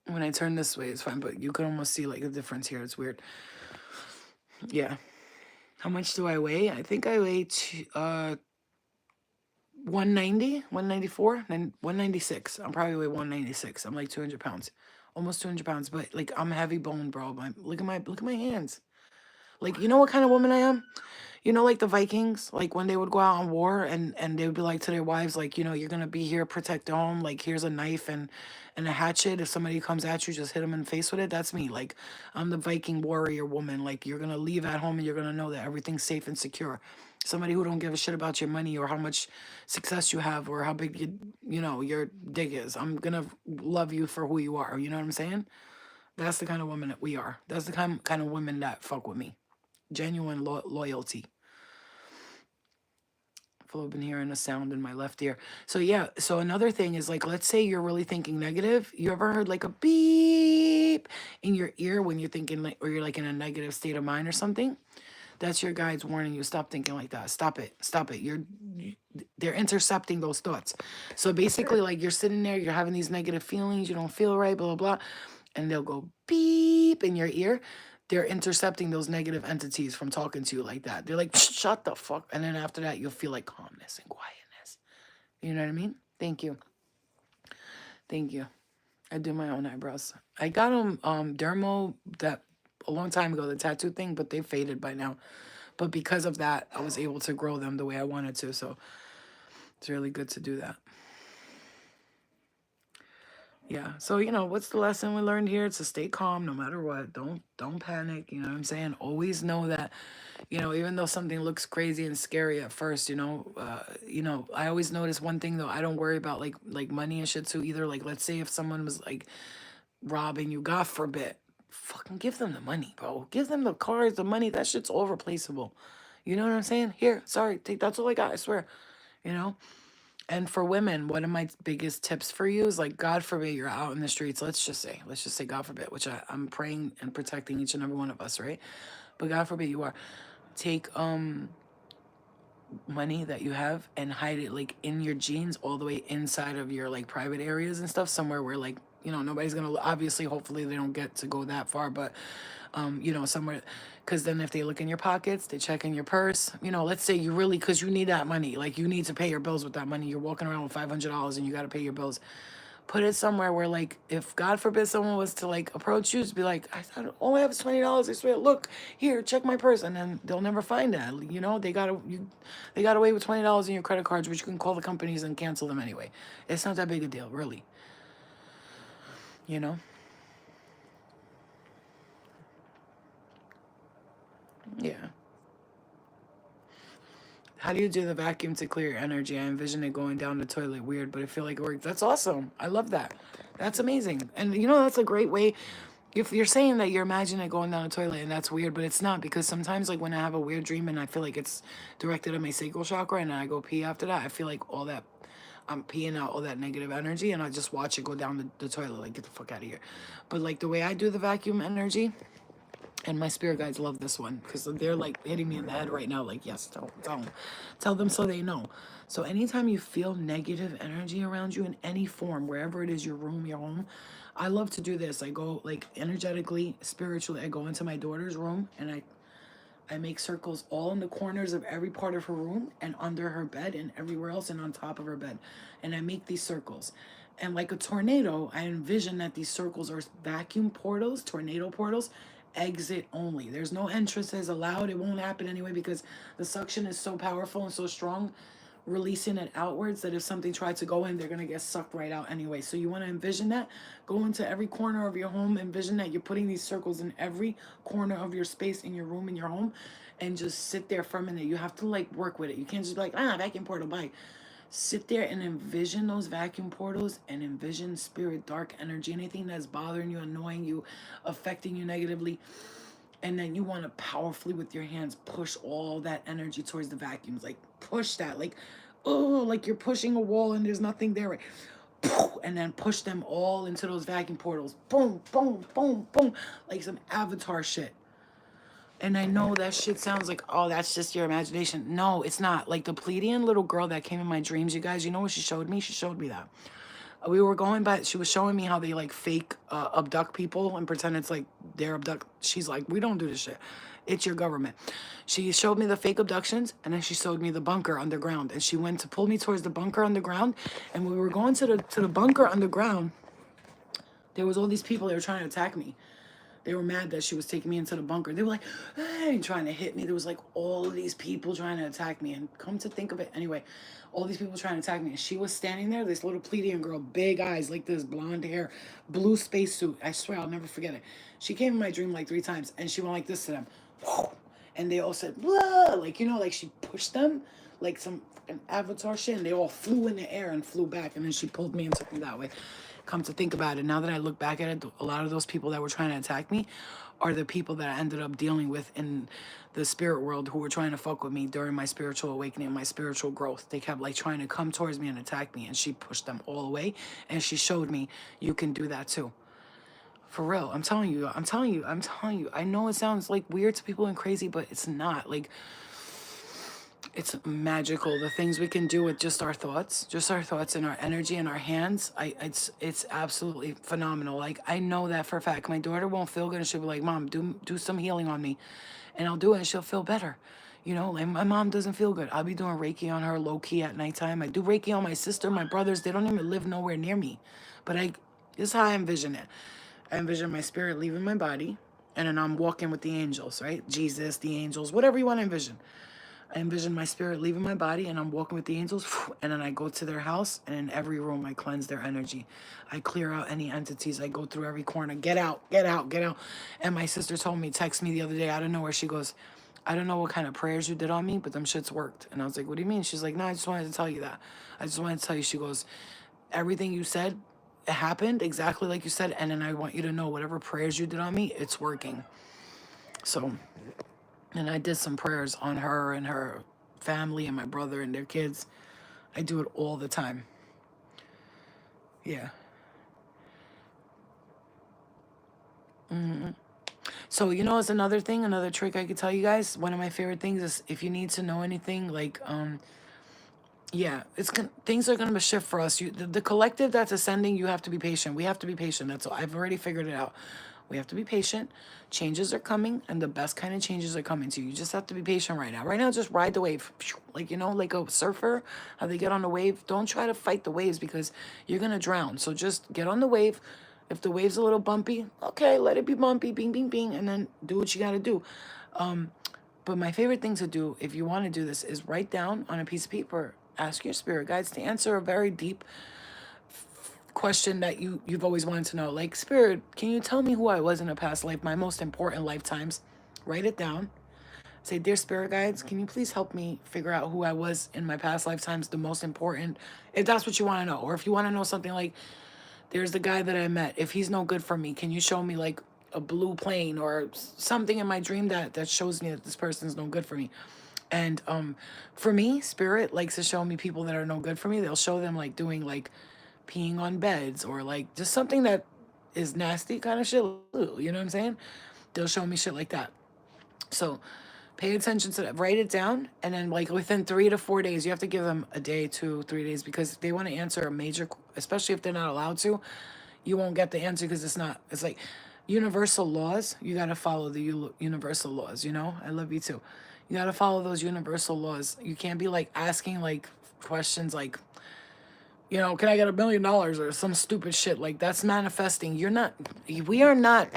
When I turn this way, it's fine, but you can almost see like a difference here. It's weird. Yeah. How much do I weigh? I think I weigh 190, 194, and 196. I'm probably weigh 196. I'm like 200 pounds, almost 200 pounds. But like I'm heavy bone, bro. Look at my hands. Like you know what kind of woman I am? You know, like the Vikings, like when they would go out on war and they would be like to their wives, like, you know, you're gonna be here, protect the home. Like here's a knife and a hatchet. If somebody comes at you, just hit them in the face with it. That's me. Like I'm the Viking warrior woman. Like you're gonna leave at home and you're gonna know that everything's safe and secure. Somebody who don't give a shit about your money or how much success you have or how big you know your dig is. I'm gonna love you for who you are. You know what I'm saying? That's the kind of woman that we are. That's the kind of women that fuck with me. Genuine loyalty. I've been hearing a sound in my left ear. So yeah, so another thing is like, let's say you're really thinking negative. You ever heard like a beep in your ear when you're thinking like, or you're like in a negative state of mind or something? That's your guides warning you, stop thinking like that. Stop it. Stop it. They're intercepting those thoughts. So basically like you're sitting there, you're having these negative feelings, you don't feel right, blah, blah, blah. And they'll go beep in your ear. They're intercepting those negative entities from talking to you like that. They're like, shut the fuck. And then after that, you'll feel like calmness and quietness. You know what I mean? Thank you. Thank you. I do my own eyebrows. I got them dermo that a long time ago, the tattoo thing, but they faded by now. But because of that, I was able to grow them the way I wanted to. So it's really good to do that. Yeah. So, you know, what's the lesson we learned here? It's to stay calm no matter what. Don't panic. You know what I'm saying? Always know that, you know, even though something looks crazy and scary at first, you know, I always notice one thing though. I don't worry about like money and shit too either. Like, let's say if someone was like robbing you, God forbid, fucking give them the money, bro. Give them the cars, the money. That shit's all replaceable. You know what I'm saying? Here, sorry, take that's all I got. I swear. You know. And for women, one of my biggest tips for you is like, God forbid you're out in the streets. Let's just say, God forbid, which I'm praying and protecting each and every one of us, right? But God forbid you are. Take money that you have and hide it like in your jeans all the way inside of your like private areas and stuff, somewhere where like, you know, nobody's gonna, obviously, hopefully they don't get to go that far, but you know, somewhere, because then if they look in your pockets, they check in your purse, you know, let's say you really, because you need that money, like you need to pay your bills with that money, you're walking around with $500 and you got to pay your bills, put it somewhere where like, if God forbid someone was to like approach you, to be like, all I have is $20, I swear, look, here, check my purse, and then they'll never find that, you know, they got away with $20 in your credit cards, which you can call the companies and cancel them anyway. It's not that big a deal, really, you know. Yeah. How do you do the vacuum to clear your energy? I envision it going down the toilet. Weird, but I feel like it works. That's awesome. I love that. That's amazing. And you know, that's a great way. If you're saying that you're imagining it going down the toilet and that's weird, but it's not, because sometimes like when I have a weird dream and I feel like it's directed at my sacral chakra and I go pee after that, I feel like all that, I'm peeing out all that negative energy and I just watch it go down the toilet, like get the fuck out of here. But like the way I do the vacuum energy, And my spirit guides love this one because they're like hitting me in the head right now. Like, yes, tell them so they know. So anytime you feel negative energy around you in any form, wherever it is, your room, your home, I love to do this. I go like energetically, spiritually. I go into my daughter's room and I make circles all in the corners of every part of her room and under her bed and everywhere else and on top of her bed. And I make these circles. And like a tornado, I envision that these circles are vacuum portals, tornado portals, exit only. There's no entrances allowed. It won't happen anyway because the suction is so powerful and so strong, releasing it outwards, that if something tried to go in, they're going to get sucked right out anyway. So you want to envision that. Go into every corner of your home. Envision that you're putting these circles in every corner of your space, in your room, in your home, and just sit there for a minute. You have to like work with it. You can't just be like, vacuum portal, bye. Sit there and envision those vacuum portals and envision spirit, dark energy, anything that's bothering you, annoying you, affecting you negatively. And then you want to powerfully with your hands push all that energy towards the vacuums. Like push that, like, oh, like you're pushing a wall and there's nothing there. Right? And then push them all into those vacuum portals. Boom, boom, boom, boom. Like some Avatar shit. And I know that shit sounds like, oh, that's just your imagination. No, it's not. Like the Pleiadian little girl that came in my dreams, you guys, you know what she showed me? She showed me that. We were going by, she was showing me how they like fake abduct people and pretend it's like they're abduct. She's like, we don't do this shit. It's your government. She showed me the fake abductions and then she showed me the bunker underground. And she went to pull me towards the bunker underground. And when we were going to the bunker underground, there was all these people that were trying to attack me. They were mad that she was taking me into the bunker. They were like, hey, trying to hit me. There was like all of these people trying to attack me. And come to think of it, anyway, all these people trying to attack me. And she was standing there, this little Pleiadian girl, big eyes, like this, blonde hair, blue spacesuit. I swear I'll never forget it. She came in my dream like 3 times and she went like this to them. And they all said, blah, like, you know, like she pushed them like an Avatar shit. And they all flew in the air and flew back. And then she pulled me and took me that way. Come to think about it, now that I look back at it, a lot of those people that were trying to attack me are the people that I ended up dealing with in the spirit world who were trying to fuck with me during my spiritual awakening, my spiritual growth. They kept like trying to come towards me and attack me, and she pushed them all away, and she showed me you can do that too. For real, I'm telling you. I know it sounds like weird to people and crazy, but it's not. Like, it's magical, the things we can do with just our thoughts and our energy and our hands. It's absolutely phenomenal. Like, I know that for a fact. My daughter won't feel good and she'll be like, Mom, do some healing on me. And I'll do it and she'll feel better. You know, like my mom doesn't feel good. I'll be doing Reiki on her low key at nighttime. I do Reiki on my sister, my brothers. They don't even live nowhere near me. But this is how I envision it. I envision my spirit leaving my body and then I'm walking with the angels, right? Jesus, the angels, whatever you want to envision. I envision my spirit leaving my body and I'm walking with the angels, and then I go to their house, and in every room I cleanse their energy. I clear out any entities. I go through every corner. Get out, get out, get out. And my sister told me, text me the other day out of nowhere. She goes, I don't know what kind of prayers you did on me, but them shits worked. And I was like, what do you mean? She's like, no, I just wanted to tell you that. I just wanted to tell you. She goes, everything you said, it happened exactly like you said. And then I want you to know whatever prayers you did on me, it's working. So... and I did some prayers on her and her family and my brother and their kids. I do it all the time. Yeah. So, you know, it's another thing, another trick I could tell you guys. One of my favorite things is if you need to know anything, like, yeah, things are going to shift for us. The collective that's ascending, you have to be patient. We have to be patient. That's all. I've already figured it out. We have to be patient. Changes are coming, and the best kind of changes are coming to you. You just have to be patient right now. Right now, just ride the wave. Like, you know, like a surfer, how they get on the wave. Don't try to fight the waves because you're going to drown. So just get on the wave. If the wave's a little bumpy, okay, let it be bumpy, bing, bing, bing, and then do what you got to do. But my favorite thing to do, if you want to do this, is write down on a piece of paper. Ask your spirit guides to answer a very deep question that you've always wanted to know. Like, spirit, can you tell me who I was in a past life, my most important lifetimes? Write it down. Say, dear spirit guides, can you please help me figure out who I was in my past lifetimes, the most important, if that's what you want to know. Or if you want to know something like, there's the guy that I met, if he's no good for me, can you show me like a blue plane or something in my dream that shows me that this person's no good for me? And for me, spirit likes to show me people that are no good for me. They'll show them like doing like peeing on beds or like just something that is nasty kind of shit. You know what I'm saying? They'll show me shit like that. So pay attention to that. Write it down, and then like within 3 to 4 days, you have to give them a day, 2, 3 days, because if they want to answer a major, especially if they're not allowed to, you won't get the answer because it's not. It's like universal laws. You got to follow the universal laws. You know, I love you too. You got to follow those universal laws. You can't be like asking like questions like, you know, can I get $1 million or some stupid shit like that's manifesting. You're not, we are not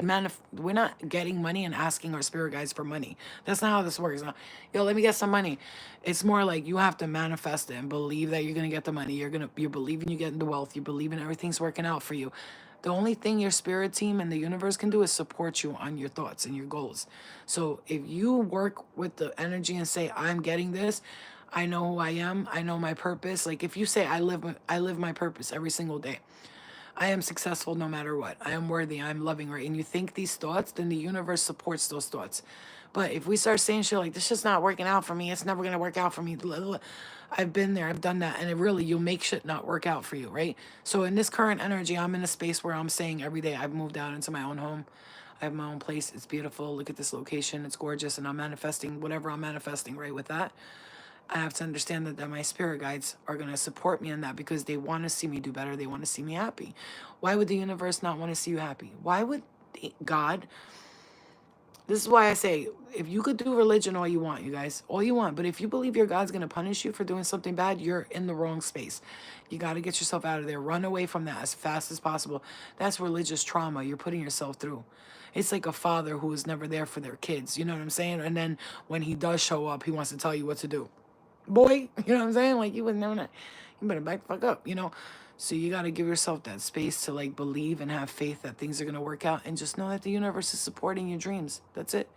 we're not getting money and asking our spirit guides for money. That's not how this works. Now, yo, let me get some money. It's more like you have to manifest it and believe that you're gonna get the money. You're believing you get the wealth. You believe in everything's working out for you. The only thing your spirit team and the universe can do is support you on your thoughts and your goals. So if you work with the energy and say, I'm getting this, I know who I am. I know my purpose. Like if you say I live my purpose every single day. I am successful no matter what. I am worthy. I'm loving, right? And you think these thoughts, then the universe supports those thoughts. But if we start saying shit like this shit's not working out for me, it's never gonna work out for me. I've been there, I've done that, and it really you'll make shit not work out for you, right? So in this current energy, I'm in a space where I'm saying every day I've moved out into my own home. I have my own place. It's beautiful. Look at this location. It's gorgeous, and I'm manifesting whatever I'm manifesting, right? With that. I have to understand that my spirit guides are going to support me in that because they want to see me do better. They want to see me happy. Why would the universe not want to see you happy? Why would God? This is why I say, if you could do religion all you want, you guys, all you want. But if you believe your God's going to punish you for doing something bad, you're in the wrong space. You got to get yourself out of there. Run away from that as fast as possible. That's religious trauma you're putting yourself through. It's like a father who was never there for their kids. You know what I'm saying? And then when he does show up, he wants to tell you what to do. Boy, you know what I'm saying? Like, you was never that. You better back the fuck up, you know? So you got to give yourself that space to, like, believe and have faith that things are going to work out. And just know that the universe is supporting your dreams. That's it.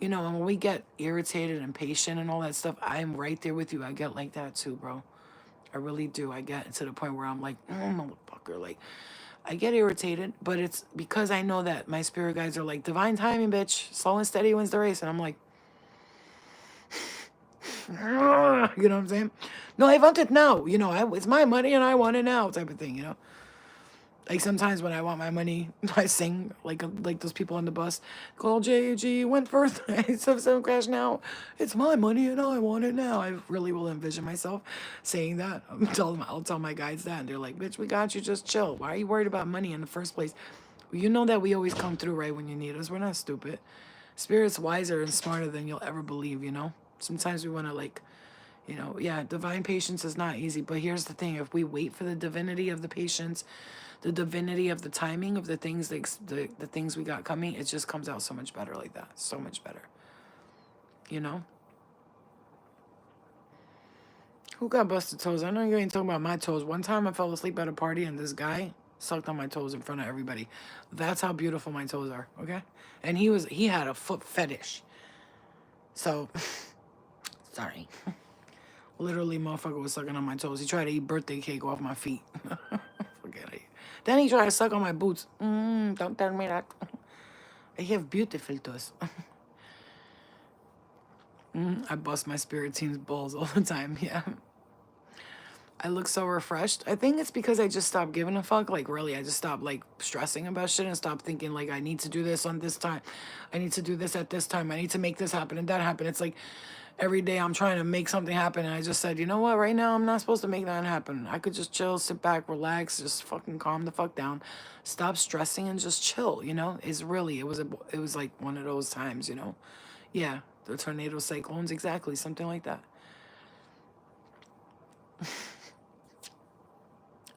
You know, and when we get irritated and impatient and all that stuff, I'm right there with you. I get like that too, bro. I really do. I get to the point where I'm like, motherfucker. Like, I get irritated, but it's because I know that my spirit guides are like, divine timing, bitch. Slow and steady wins the race. And I'm like, you know what I'm saying? No, I want it now. You know, it's my money and I want it now, type of thing. You know, like sometimes when I want my money, I sing like those people on the bus. Call JG Wentworth. It's some crash now. It's my money and I want it now. I really will envision myself saying that. I'll tell my guides that, and they're like, "Bitch, we got you. Just chill. Why are you worried about money in the first place? You know that we always come through right when you need us. We're not stupid. Spirit's wiser and smarter than you'll ever believe. You know." Sometimes we want to like, you know, yeah, divine patience is not easy. But here's the thing. If we wait for the divinity of the patience, the divinity of the timing of the things, the things we got coming, it just comes out so much better like that. So much better. You know? Who got busted toes? I know you ain't talking about my toes. One time I fell asleep at a party and this guy sucked on my toes in front of everybody. That's how beautiful my toes are, okay? And he had a foot fetish. So... Sorry. Literally, motherfucker was sucking on my toes. He tried to eat birthday cake off my feet. Forget it. Then he tried to suck on my boots. Don't tell me that. I have beautiful toes. I bust my spirit team's balls all the time. Yeah. I look so refreshed. I think it's because I just stopped giving a fuck. Like, really, I just stopped, like, stressing about shit and stopped thinking, like, I need to do this on this time. I need to do this at this time. I need to make this happen and that happen. It's like every day I'm trying to make something happen. And I just said, you know what? Right now, I'm not supposed to make that happen. I could just chill, sit back, relax, just fucking calm the fuck down. Stop stressing and just chill, you know? It's really, it was like one of those times, you know? Yeah, the tornado cyclones, exactly. Something like that.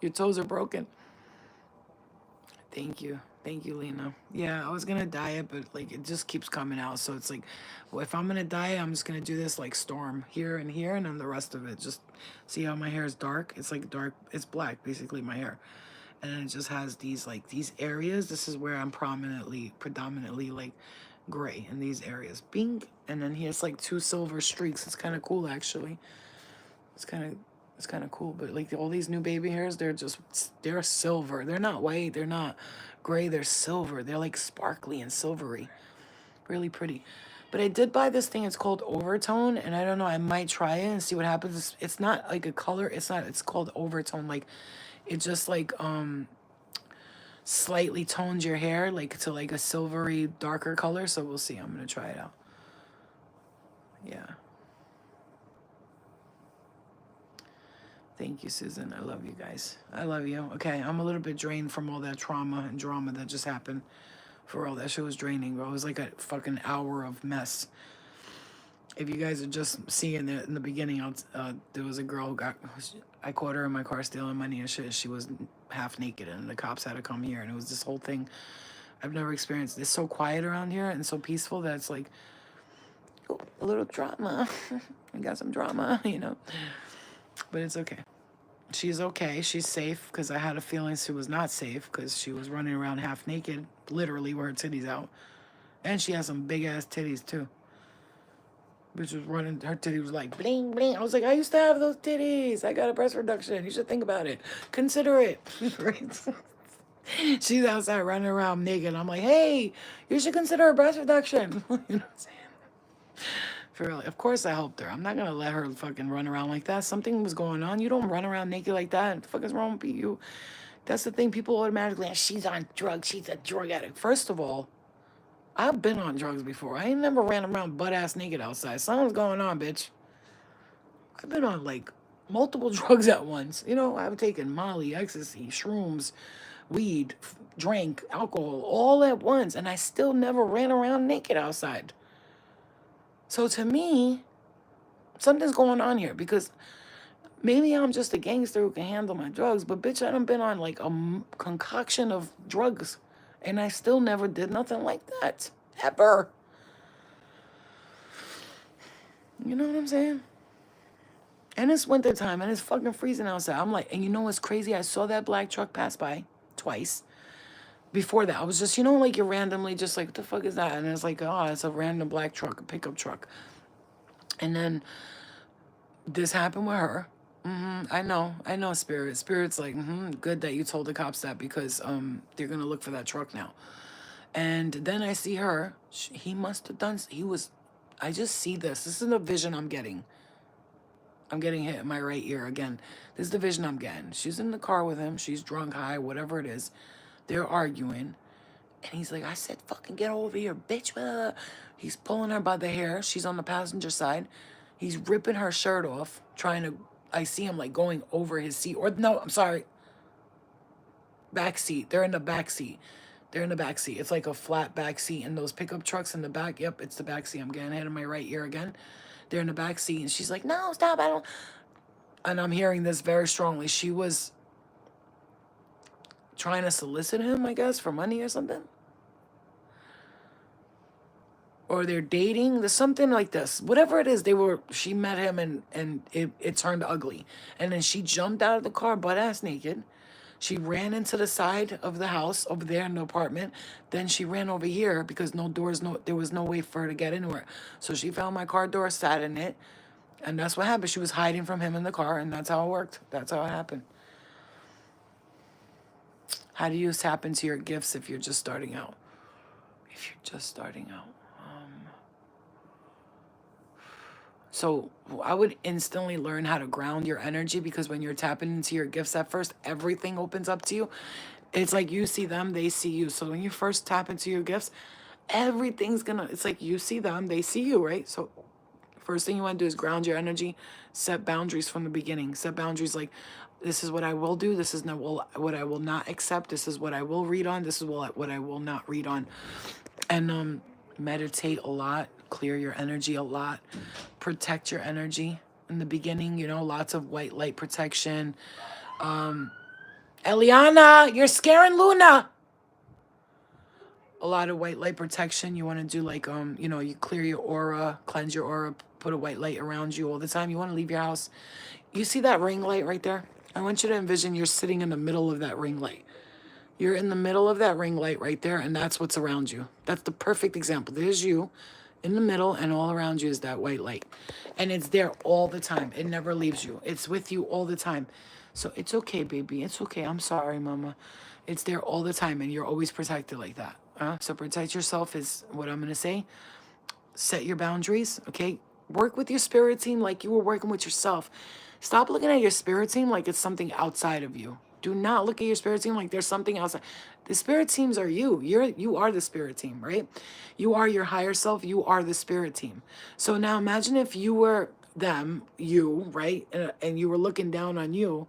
Your toes are broken. Thank you. Thank you, Lena. Yeah, I was going to dye it, but, like, it just keeps coming out. So it's like, well, if I'm going to dye it, I'm just going to do this, like, storm here, and then the rest of it. Just see how my hair is dark? It's, like, dark. It's black, basically, my hair. And then it just has these, like, these areas. This is where I'm predominantly, like, gray in these areas. Bing. And then here's, like, 2 silver streaks. It's kind of cool, actually. It's kind of cool, but like all these new baby hairs, they're silver. They're not white, they're not gray, they're silver. They're like sparkly and silvery. Really pretty. But I did buy this thing, it's called Overtone, and I don't know, I might try it and see what happens. It's not like a color, it's called Overtone. Like, it just like, slightly toned your hair like to like a silvery darker color. So we'll see. I'm gonna try it out. Yeah. Thank you, Susan. I love you guys. I love you. Okay, I'm a little bit drained from all that trauma and drama that just happened. For real, that shit was draining, bro. It was like a fucking hour of mess. If you guys are just seeing it in the beginning, there was a girl who I caught her in my car stealing money and shit. She was half naked, and the cops had to come here, and it was this whole thing. I've never experienced. It's so quiet around here and so peaceful that it's like, oh, a little drama. We got some drama, you know. But it's okay. She's okay. She's safe because I had a feeling she was not safe because she was running around half naked, literally with her titties out. And she has some big ass titties too. Bitch was running, her titty was like bling bling. I was like, I used to have those titties. I got a breast reduction. You should think about it. Consider it. Right? She's outside running around naked. I'm like, hey, you should consider a breast reduction. You know what I'm saying? For real. Of course I helped her. I'm not gonna let her fucking run around like that. Something was going on. You don't run around naked like that. What the fuck is wrong with you? That's the thing. People automatically, she's on drugs. She's a drug addict. First of all, I've been on drugs before. I ain't never ran around butt-ass naked outside. Something's going on, bitch. I've been on, like, multiple drugs at once. You know, I've taken Molly, ecstasy, shrooms, weed, drank, alcohol, all at once. And I still never ran around naked outside. So to me, something's going on here because maybe I'm just a gangster who can handle my drugs. But, bitch, I done been on, like, a concoction of drugs. And I still never did nothing like that. Ever. You know what I'm saying? And it's winter time and it's fucking freezing outside. I'm like, and you know what's crazy? I saw that black truck pass by twice. Before that, I was just, you know, like you're randomly just like, what the fuck is that? And it's like, oh, it's a random black truck, a pickup truck. And then this happened with her. I know, Spirit. Spirit's like, good that you told the cops that because they're gonna look for that truck now. And then I see her. He must have done. I just see this. This is the vision I'm getting. I'm getting hit in my right ear again. This is the vision I'm getting. She's in the car with him. She's drunk, high, whatever it is. They're arguing. And he's like, I said, fucking get over here, bitch. He's pulling her by the hair. She's on the passenger side. He's ripping her shirt off, trying to, I see him like going over his seat. Or no, I'm sorry. Back seat. They're in the back seat. They're in the back seat. It's like a flat back seat in those pickup trucks in the back. Yep, it's the back seat. I'm getting hit in my right ear again. They're in the back seat. And she's like, no, stop. I don't. And I'm hearing this very strongly. She was trying to solicit him, I guess, for money or something. Or they're dating. There's something like this. Whatever it is, she met him and it turned ugly. And then she jumped out of the car butt ass naked. She ran into the side of the house over there in the apartment. Then she ran over here because there was no way for her to get anywhere. So she found my car door, sat in it. And that's what happened. She was hiding from him in the car, and that's how it worked. That's how it happened. How do you tap into your gifts if you're just starting out? If you're just starting out. So I would instantly learn how to ground your energy because when you're tapping into your gifts at first, everything opens up to you. It's like you see them, they see you. So when you first tap into your gifts, it's like you see them, they see you, right? So first thing you want to do is ground your energy, set boundaries from the beginning. Set boundaries like, this is what I will do. This is not what I will not accept. This is what I will read on. This is what I will not read on. And meditate a lot. Clear your energy a lot. Protect your energy in the beginning. You know, lots of white light protection. Eliana, you're scaring Luna. A lot of white light protection. You want to do like, you clear your aura, cleanse your aura, put a white light around you all the time. You want to leave your house. You see that ring light right there? I want you to envision you're sitting in the middle of that ring light. You're in the middle of that ring light right there, and that's what's around you. That's the perfect example. There's you in the middle, and all around you is that white light. And it's there all the time. It never leaves you. It's with you all the time. So it's okay, baby. It's okay. I'm sorry, mama. It's there all the time, and you're always protected like that. So protect yourself is what I'm going to say. Set your boundaries, okay? Work with your spirit team like you were working with yourself. Stop looking at your spirit team like it's something outside of you. Do not look at your spirit team like there's something else. The spirit teams are you. You are the spirit team, right? You are your higher self. You are the spirit team. So now imagine if you were them, you, right? And you were looking down on you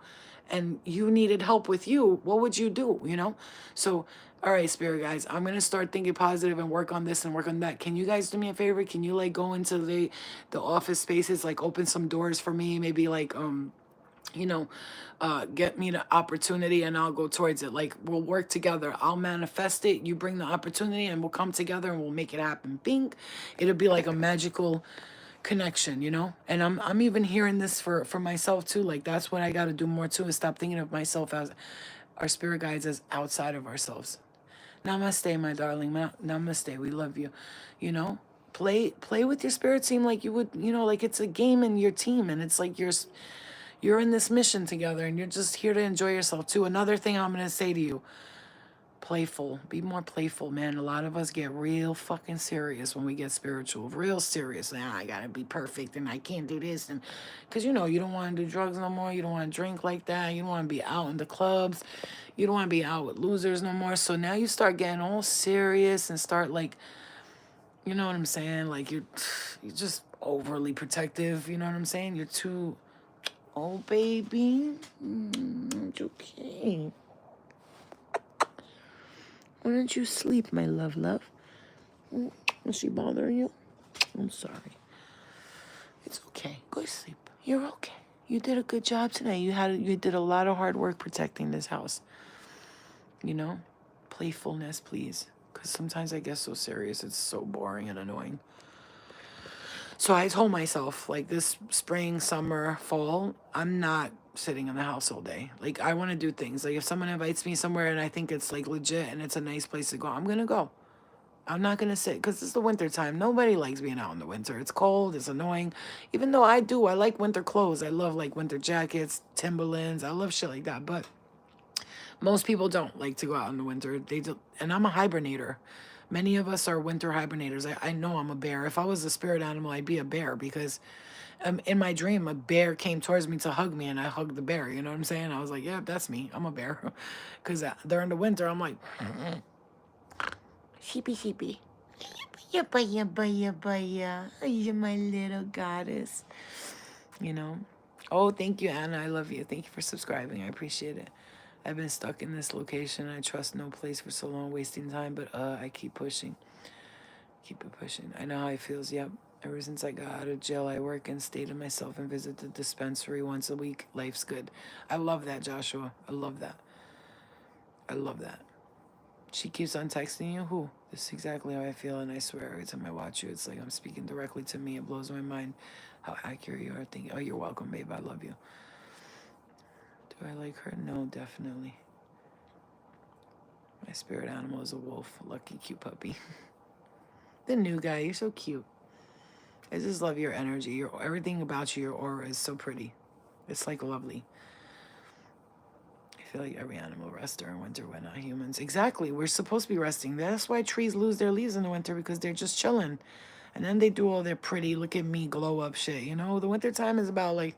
and you needed help with you. What would you do, you know? So, all right, spirit guys, I'm going to start thinking positive and work on this and work on that. Can you guys do me a favor? Can you like go into the office spaces, like open some doors for me? Maybe like, you know, get me the opportunity and I'll go towards it. Like, we'll work together. I'll manifest it. You bring the opportunity and we'll come together and we'll make it happen. Bing. It'll be like a magical connection, you know? And I'm even hearing this for myself too. Like, that's what I got to do more too, is stop thinking of myself as our spirit guides as outside of ourselves. Namaste, my darling. Namaste. We love you. You know? Play with your spirit team like you would, you know, like it's a game in your team and it's like you're in this mission together and you're just here to enjoy yourself too. Another thing I'm going to say to you, playful. Be more playful, man. A lot of us get real fucking serious when we get spiritual. Real serious. I got to be perfect and I can't do this. And because, you know, you don't want to do drugs no more. You don't want to drink like that. You don't want to be out in the clubs. You don't want to be out with losers no more. So now you start getting all serious and start like, you know what I'm saying? Like you're just overly protective. You know what I'm saying? You're too... Oh, baby. It's okay. Why don't you sleep, my love? Was she bothering you? I'm sorry. It's okay. Go to sleep. You're okay. You did a good job tonight. You did a lot of hard work protecting this house. You know? Playfulness, please. Because sometimes I get so serious. It's so boring and annoying. So I told myself, like, this spring, summer, fall, I'm not sitting in the house all day. Like, I want to do things. Like, if someone invites me somewhere and I think it's, like, legit and it's a nice place to go, I'm going to go. I'm not going to sit because it's the winter time. Nobody likes being out in the winter. It's cold. It's annoying. Even though I do. I like winter clothes. I love, like, winter jackets, Timberlands. I love shit like that. But most people don't like to go out in the winter. They do, and I'm a hibernator. Many of us are winter hibernators. I know I'm a bear. If I was a spirit animal, I'd be a bear because in my dream, a bear came towards me to hug me and I hugged the bear. You know what I'm saying? I was like, yeah, that's me. I'm a bear. Because during the winter, I'm like, sheepy, sheepy. Yabba, yabba, yabba, you're my little goddess. You know? Oh, thank you, Anna. I love you. Thank you for subscribing. I appreciate it. I've been stuck in this location. I trust no place for so long, wasting time, but I keep pushing. Keep it pushing. I know how it feels, yep. Ever since I got out of jail, I work and stay to myself and visit the dispensary once a week. Life's good. I love that, Joshua. I love that. I love that. She keeps on texting you? Who? This is exactly how I feel, and I swear every time I watch you, it's like I'm speaking directly to me. It blows my mind how accurate you are. Thinking, oh, you're welcome, babe. I love you. Do I like her? No, definitely. My spirit animal is a wolf. Lucky, cute puppy. The new guy, you're so cute. I just love your energy. Everything about you, your aura is so pretty. It's like lovely. I feel like every animal rests during winter. We're not humans. Exactly. We're supposed to be resting. That's why trees lose their leaves in the winter, because they're just chilling. And then they do all their pretty, look at me, glow up shit. You know, the winter time is about like...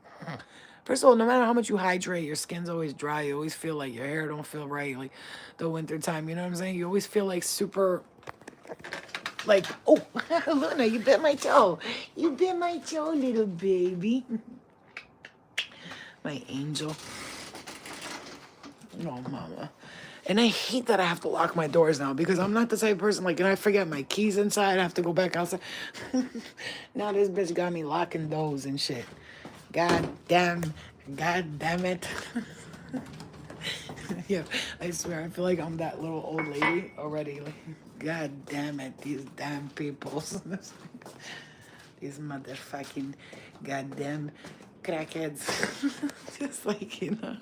First of all, no matter how much you hydrate, your skin's always dry. You always feel like your hair don't feel right. Like the winter time, you know what I'm saying? You always feel like super, like, oh, Luna, you bit my toe. You bit my toe, little baby. My angel. Oh, mama. And I hate that I have to lock my doors now because I'm not the type of person, like, and I forget my keys inside. I have to go back outside. Now this bitch got me locking those and shit. God damn it. Yeah, I swear, I feel like I'm that little old lady already. Like, God damn it, these damn people. These motherfucking goddamn crackheads. Just like, you know.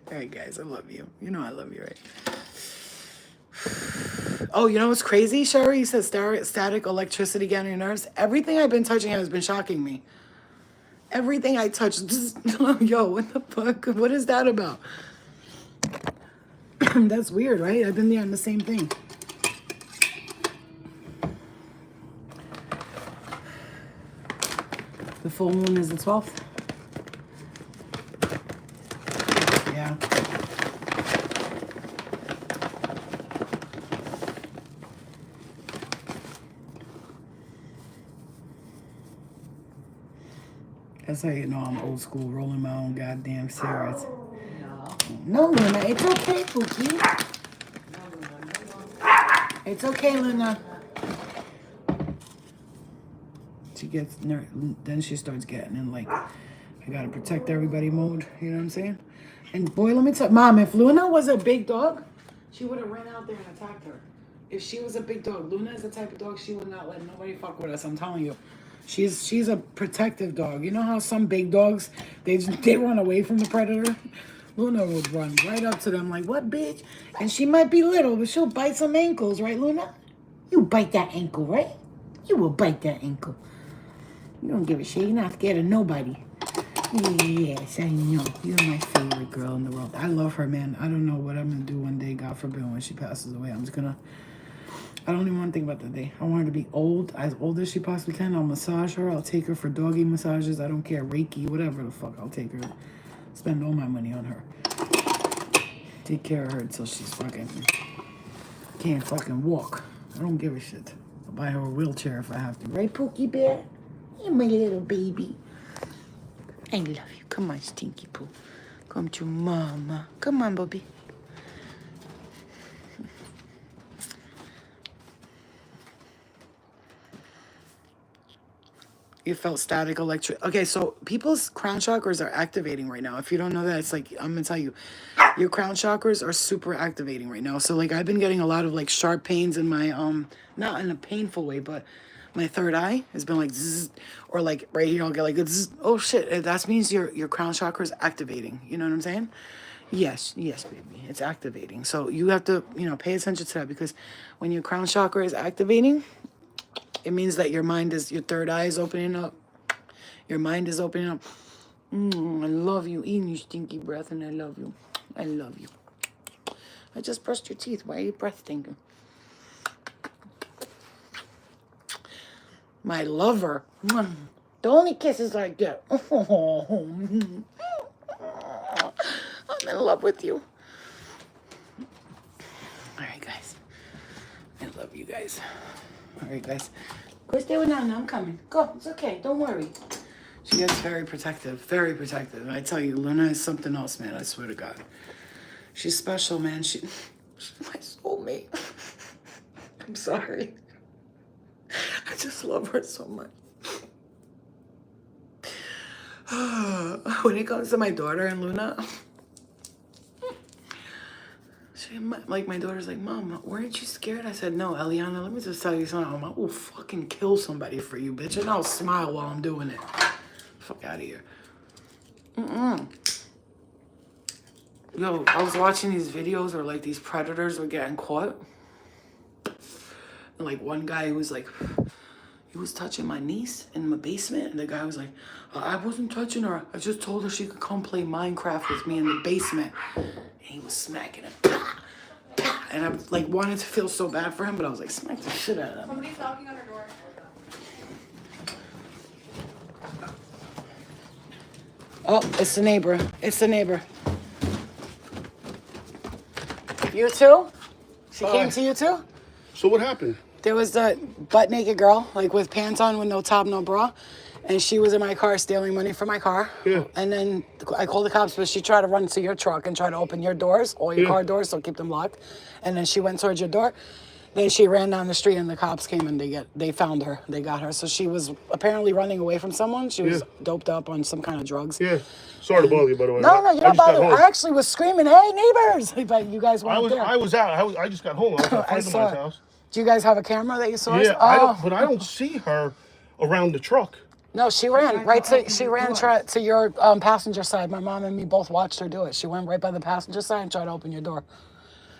All right, guys, I love you. You know I love you, right? Oh, you know what's crazy, Sherry? You said static electricity getting your nerves. Everything I've been touching has been shocking me. Everything I touch, yo, what the fuck? What is that about? That's weird, right? I've been there on the same thing. The full moon is the 12th. Yeah. That's how you know I'm old school, rolling my own goddamn cigarettes. No, Luna, it's okay, Pookie. It's okay, Luna. She gets, then she starts getting in like, I gotta protect everybody mode. You know what I'm saying? And boy, let me tell Mom, if Luna was a big dog, she would have ran out there and attacked her. If she was a big dog, Luna is the type of dog she would not let nobody fuck with us. I'm telling you. She's a protective dog. You know how some big dogs, they run away from the predator? Luna would run right up to them like, what, bitch? And she might be little, but she'll bite some ankles, right, Luna? You bite that ankle, right? You will bite that ankle. You don't give a shit. You're not scared of nobody. Yes, I know. You're my favorite girl in the world. I love her, man. I don't know what I'm going to do one day, God forbid, when she passes away. I'm just going to... I don't even want to think about that day. I want her to be old, as old as she possibly can. I'll massage her. I'll take her for doggy massages. I don't care. Reiki, whatever the fuck. I'll take her. Spend all my money on her. Take care of her until she's fucking... can't fucking walk. I don't give a shit. I'll buy her a wheelchair if I have to. Right, Pookie Bear? You're my little baby. I love you. Come on, Stinky Poo. Come to Mama. Come on, Bobby. You felt static electric. Okay, so people's crown chakras are activating right now. If you don't know that, it's like, I'm going to tell you, your crown chakras are super activating right now. So, like, I've been getting a lot of, like, sharp pains in my, not in a painful way, but my third eye has been, like, zzz, or, like, right here, I'll get, like, zzz. Oh, shit, that means your crown chakra is activating. You know what I'm saying? Yes, baby, it's activating. So, you have to, pay attention to that, because when your crown chakra is activating, it means that your third eye is opening up. Your mind is opening up. I love you. Eating your stinky breath, and I love you. I love you. I just brushed your teeth. Why are your breath stinking? My lover. The only kisses like that. I'm in love with you. All right, guys. I love you guys. All right, guys. Go stay with Nana. I'm coming. Go. It's okay. Don't worry. She gets very protective. Very protective. And I tell you, Luna is something else, man. I swear to God. She's special, man. She's my soulmate. I'm sorry. I just love her so much. When it comes to my daughter and Luna... my daughter's like, Mom, weren't you scared? I said, no, Eliana, let me just tell you something. I will fucking kill somebody for you, bitch. And I'll smile while I'm doing it. Fuck out of here. Yo, I was watching these videos where, like, these predators were getting caught. And, like, one guy was like, he was touching my niece in my basement. And the guy was like, I wasn't touching her. I just told her she could come play Minecraft with me in the basement. And he was smacking him. And I like wanted to feel so bad for him, but I was like, smack the shit out of him.
Somebody's knocking on her door.
Oh, it's the neighbor. It's the neighbor. You too? She came to you too?
So what happened?
There was the butt naked girl, like with pants on, with no top, no bra. And she was in my car stealing money from my car.
Yeah.
And then I called the cops, but she tried to run to your truck and try to open your doors, all your car doors, so keep them locked. And then she went towards your door. Then she ran down the street and the cops came and they found her. They got her. So she was apparently running away from someone. She was doped up on some kind of drugs.
Yeah. Sorry to bother you, by the way.
No, you're not bothered.
home.
I actually was screaming, hey, neighbors! But you guys weren't there.
I was out. I just got home. I was at a friend of mine's house.
Do you guys have a camera that you saw?
Yeah,
Oh.
but I don't see her around the truck.
No, she ran to your passenger side. My mom and me both watched her do it. She went right by the passenger side and tried to open your door.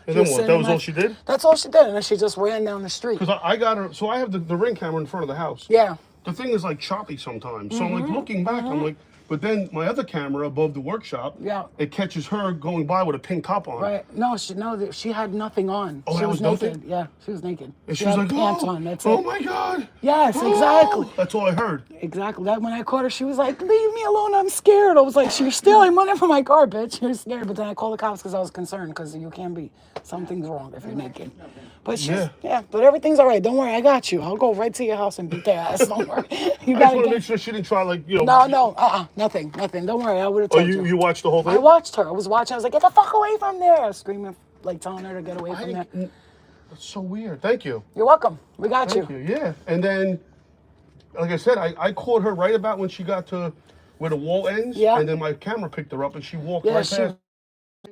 And then what? That was all she did?
That's all she did, and then she just ran down the street.
Because I got her. So I have the Ring camera in front of the house.
Yeah.
The thing is like choppy sometimes. So I'm like looking back. I'm like, But then my other camera above the workshop,
Yeah.
it catches her going by with a pink top on.
Right. No, she had nothing on.
Oh,
she
that
was
was
naked.
nothing?
Yeah, she was naked.
And
she
she was
had
like,
pants
oh,
on. That's
oh
it.
my God.
Yes,
Oh.
exactly.
That's all I heard.
Exactly. That when I caught her, she was like, "Leave me alone. I'm scared." I was like, "You're stealing money from my car, bitch. You're scared." But then I called the cops because I was concerned because you can't be. Something's wrong if you're naked. But she's, yeah. But everything's all right. Don't worry. I got you. I'll go right to your house and beat their ass. Don't worry. You
I just
gotta
want to
get.
make sure she didn't try, like, you know.
No. Nothing. Don't worry. I would have
Oh,
told you.
you watched the whole thing?
I watched her. I was watching. I was like, "Get the fuck away from there!" I was screaming, like telling her to get away from there.
That's so weird. Thank you.
You're welcome. We got
Thank you. Yeah. And then, like I said, I caught her right about when she got to where the wall ends.
Yeah.
And then my camera picked her up and she walked
Yeah,
right past.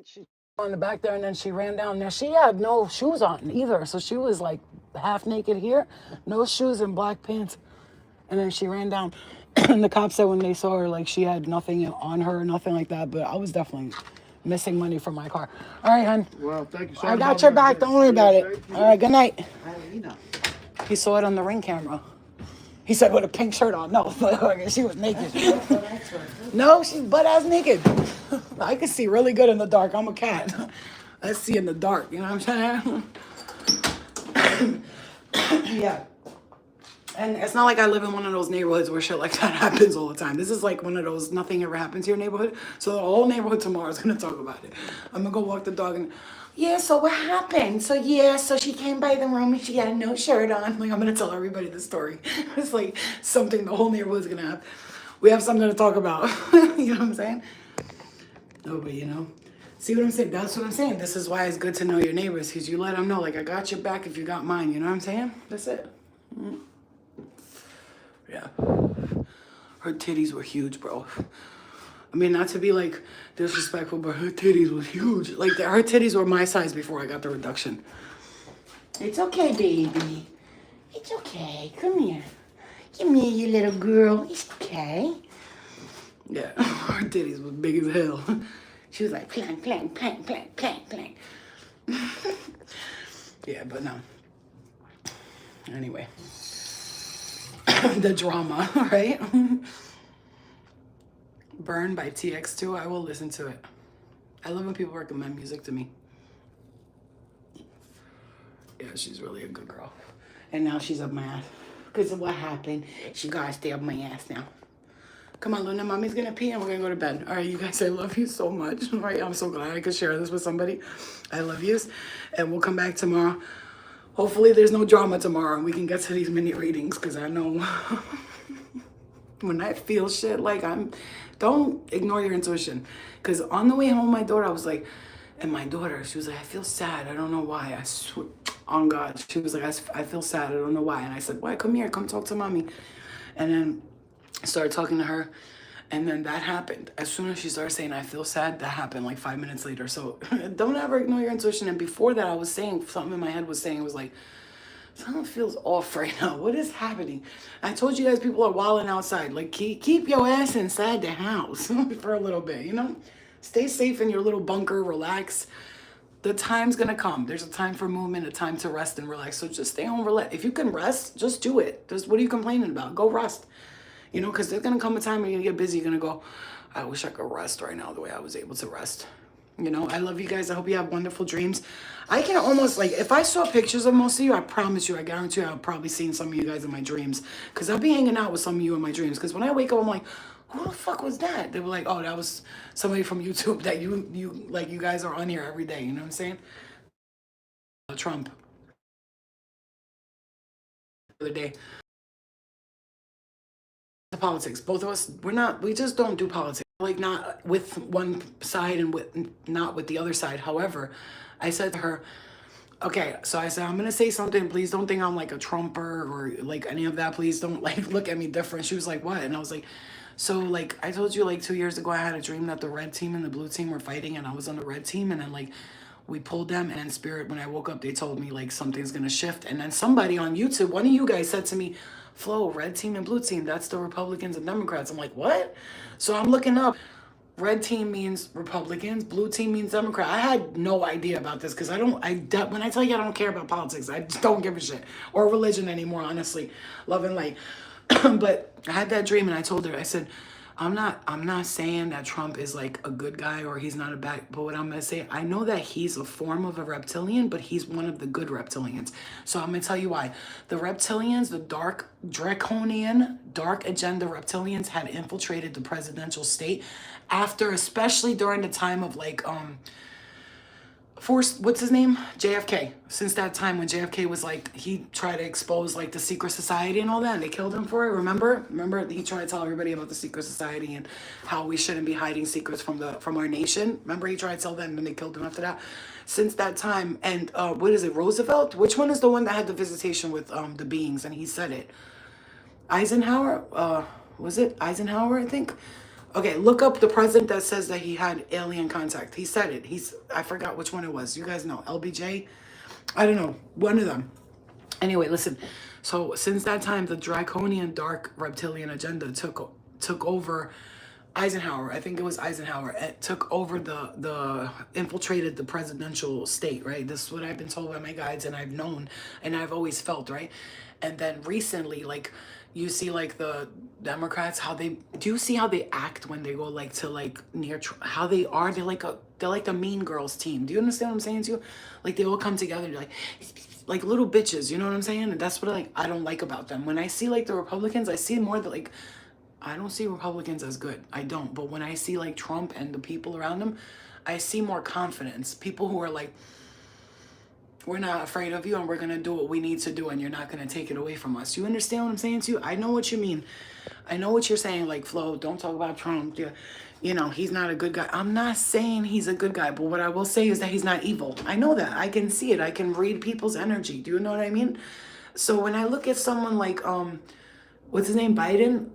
she on the back there, and then she ran down there. She had no shoes on either, so she was like half naked here, no shoes and black pants. And then she ran down. And the cops said when they saw her, like she had nothing on her, nothing like that. But I was definitely missing money from my car. All right, hon.
Well, thank you.
I got your back. Don't worry about it. All right, good night. He saw it on the Ring camera. He said with a pink shirt on. No, she was naked. No, she's butt-ass naked. I can see really good in the dark. I'm a cat. I see in the dark, you know what I'm saying? Yeah. And it's not like I live in one of those neighborhoods where shit like that happens all the time. This is like one of those nothing ever happens to your neighborhood. So the whole neighborhood tomorrow is going to talk about it. I'm going to go walk the dog and, yeah, so what happened? So she came by the room and she had no shirt on. Like, I'm going to tell everybody the story. It's like something the whole neighborhood's going to have. We have something to talk about. You know what I'm saying? No, but you know. See what I'm saying? That's what I'm saying. This is why it's good to know your neighbors, because you let them know, like, I got your back if you got mine. You know what I'm saying? That's it. Mm. Yeah. Her titties were huge, bro. I mean, not to be, like, disrespectful, but her titties was huge. Like, her titties were my size before I got the reduction. It's okay, baby. It's okay. Come here. Come here, you little girl. It's okay. Yeah, her titties was big as hell. She was like, plank, plank, plank, plank, plank, plank. Yeah, but no. Anyway. The drama, right? Burn by TX2. I will listen to it. I love when people recommend music to me. Yeah, she's really a good girl. And now she's up my ass. Because of what happened, she gotta stay up my ass now. Come on, Luna, mommy's gonna pee and we're gonna go to bed. All right, you guys, I love you so much. All right, I'm so glad I could share this with somebody. I love yous. And we'll come back tomorrow. Hopefully there's no drama tomorrow and we can get to these mini readings, because I know when I feel shit, like don't ignore your intuition. Because on the way home, my daughter, I was like, and my daughter, she was like, I feel sad. I don't know why. I swear, on God. She was like, I feel sad. I don't know why. And I said, why? Come here. Come talk to mommy. And then I started talking to her. And then that happened. As soon as she started saying, I feel sad, that happened like 5 minutes later. So don't ever ignore your intuition. And before that, I was saying, something in my head was saying, it was like, something feels off right now. What is happening? I told you guys people are wilding outside. Like, keep your ass inside the house for a little bit, you know? Stay safe in your little bunker, relax. The time's gonna come. There's a time for movement, a time to rest and relax. So just stay home, relax. If you can rest, just do it. Just, what are you complaining about? Go rest. You know, because there's gonna come a time when you're gonna get busy. You're gonna go, I wish I could rest right now the way I was able to rest. You know, I love you guys. I hope you have wonderful dreams. I can almost, like, if I saw pictures of most of you, I promise you, I guarantee you, I've probably seen some of you guys in my dreams. Because I'll be hanging out with some of you in my dreams. Because when I wake up, I'm like, who the fuck was that? They were like, oh, that was somebody from YouTube that you like, you guys are on here every day. You know what I'm saying? Trump. The other day. The politics. Both of us, we just don't do politics. Like, not with one side and not with the other side. However, I said to her, okay, so I said, I'm going to say something. Please don't think I'm like a Trumper or like any of that. Please don't like look at me different. She was like, what? And I was like, so like, I told you like 2 years ago, I had a dream that the red team and the blue team were fighting and I was on the red team. And then like, we pulled them, and in spirit, when I woke up, they told me like something's going to shift. And then somebody on YouTube, one of you guys said to me, Flo, red team and blue team, that's the Republicans and Democrats. I'm like, what? So I'm looking up. Red team means Republicans, blue team means Democrat. I had no idea about this because when I tell you I don't care about politics, I just don't give a shit. Or religion anymore, honestly. Love and light. But I had that dream and I told her, I said, I'm not saying that Trump is like a good guy or he's not a bad, but what I'm gonna say, I know that he's a form of a reptilian, but he's one of the good reptilians. So I'm gonna tell you why. The reptilians, the dark draconian, dark agenda reptilians had infiltrated the presidential state after, especially during the time of like forced, what's his name? JFK. Since that time when JFK was like, he tried to expose like the secret society and all that, and they killed him for it. Remember he tried to tell everybody about the secret society and how we shouldn't be hiding secrets from our nation. Remember he tried to tell them and they killed him after that. Since that time, and what is it, Roosevelt? Which one is the one that had the visitation with the beings and he said it? Eisenhower? Was it Eisenhower, I think? Okay, look up the president that says that he had alien contact. He said it. I forgot which one it was. You guys know. LBJ? I don't know. One of them. Anyway, listen. So since that time, the draconian dark reptilian agenda took over Eisenhower. I think it was Eisenhower. It took over the infiltrated the presidential state, right? This is what I've been told by my guides and I've known and I've always felt, right? And then recently, like, you see like the Democrats, do you see how they act when they go like to like near how they are? They're like the Mean Girls team. Do you understand what I'm saying to you? Like they all come together, they're like little bitches, you know what I'm saying? And that's what I don't like about them. When I see like the Republicans, I see more that like, I don't see Republicans as good. I don't. But when I see like Trump and the people around him, I see more confidence. People who are like, we're not afraid of you and we're going to do what we need to do and you're not going to take it away from us. You understand what I'm saying to you? I know what you mean. I know what you're saying. Like, Flo, don't talk about Trump. You know, he's not a good guy. I'm not saying he's a good guy, but what I will say is that he's not evil. I know that. I can see it. I can read people's energy. Do you know what I mean? So when I look at someone like, what's his name, Biden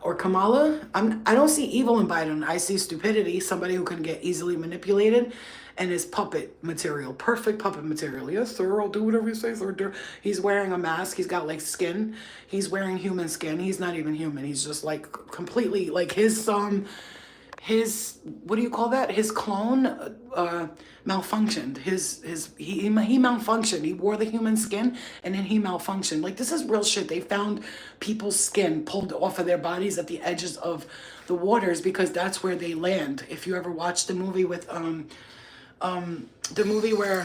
or Kamala, I don't see evil in Biden. I see stupidity, somebody who can get easily manipulated, and his puppet material, perfect puppet material. Yes, sir, I'll do whatever you say, sir. He's wearing a mask. He's got like skin. He's wearing human skin. He's not even human. He's just like completely like his what do you call that? His clone malfunctioned. He malfunctioned. He wore the human skin and then he malfunctioned. Like this is real shit. They found people's skin pulled off of their bodies at the edges of the waters because that's where they land. If you ever watched the movie with the movie where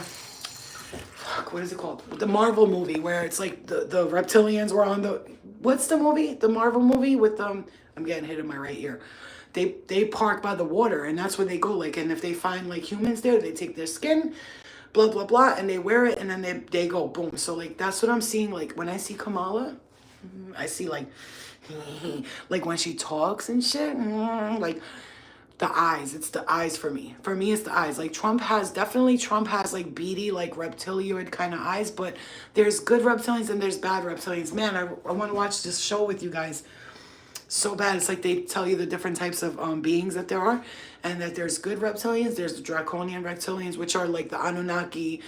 what is it called? The Marvel movie where it's like the reptilians were on the what's the movie? The Marvel movie with I'm getting hit in my right ear. They park by the water and that's where they go, like, and if they find like humans there, they take their skin, blah blah blah, and they wear it and then they go boom. So like that's what I'm seeing. Like when I see Kamala, I see like like when she talks and shit, like the eyes. It's the eyes for me. For me, it's the eyes. Like Trump has like beady, like reptilioid kind of eyes, but there's good reptilians and there's bad reptilians. Man, I want to watch this show with you guys so bad. It's like they tell you the different types of beings that there are, and that there's good reptilians, there's the draconian reptilians, which are like the Anunnaki,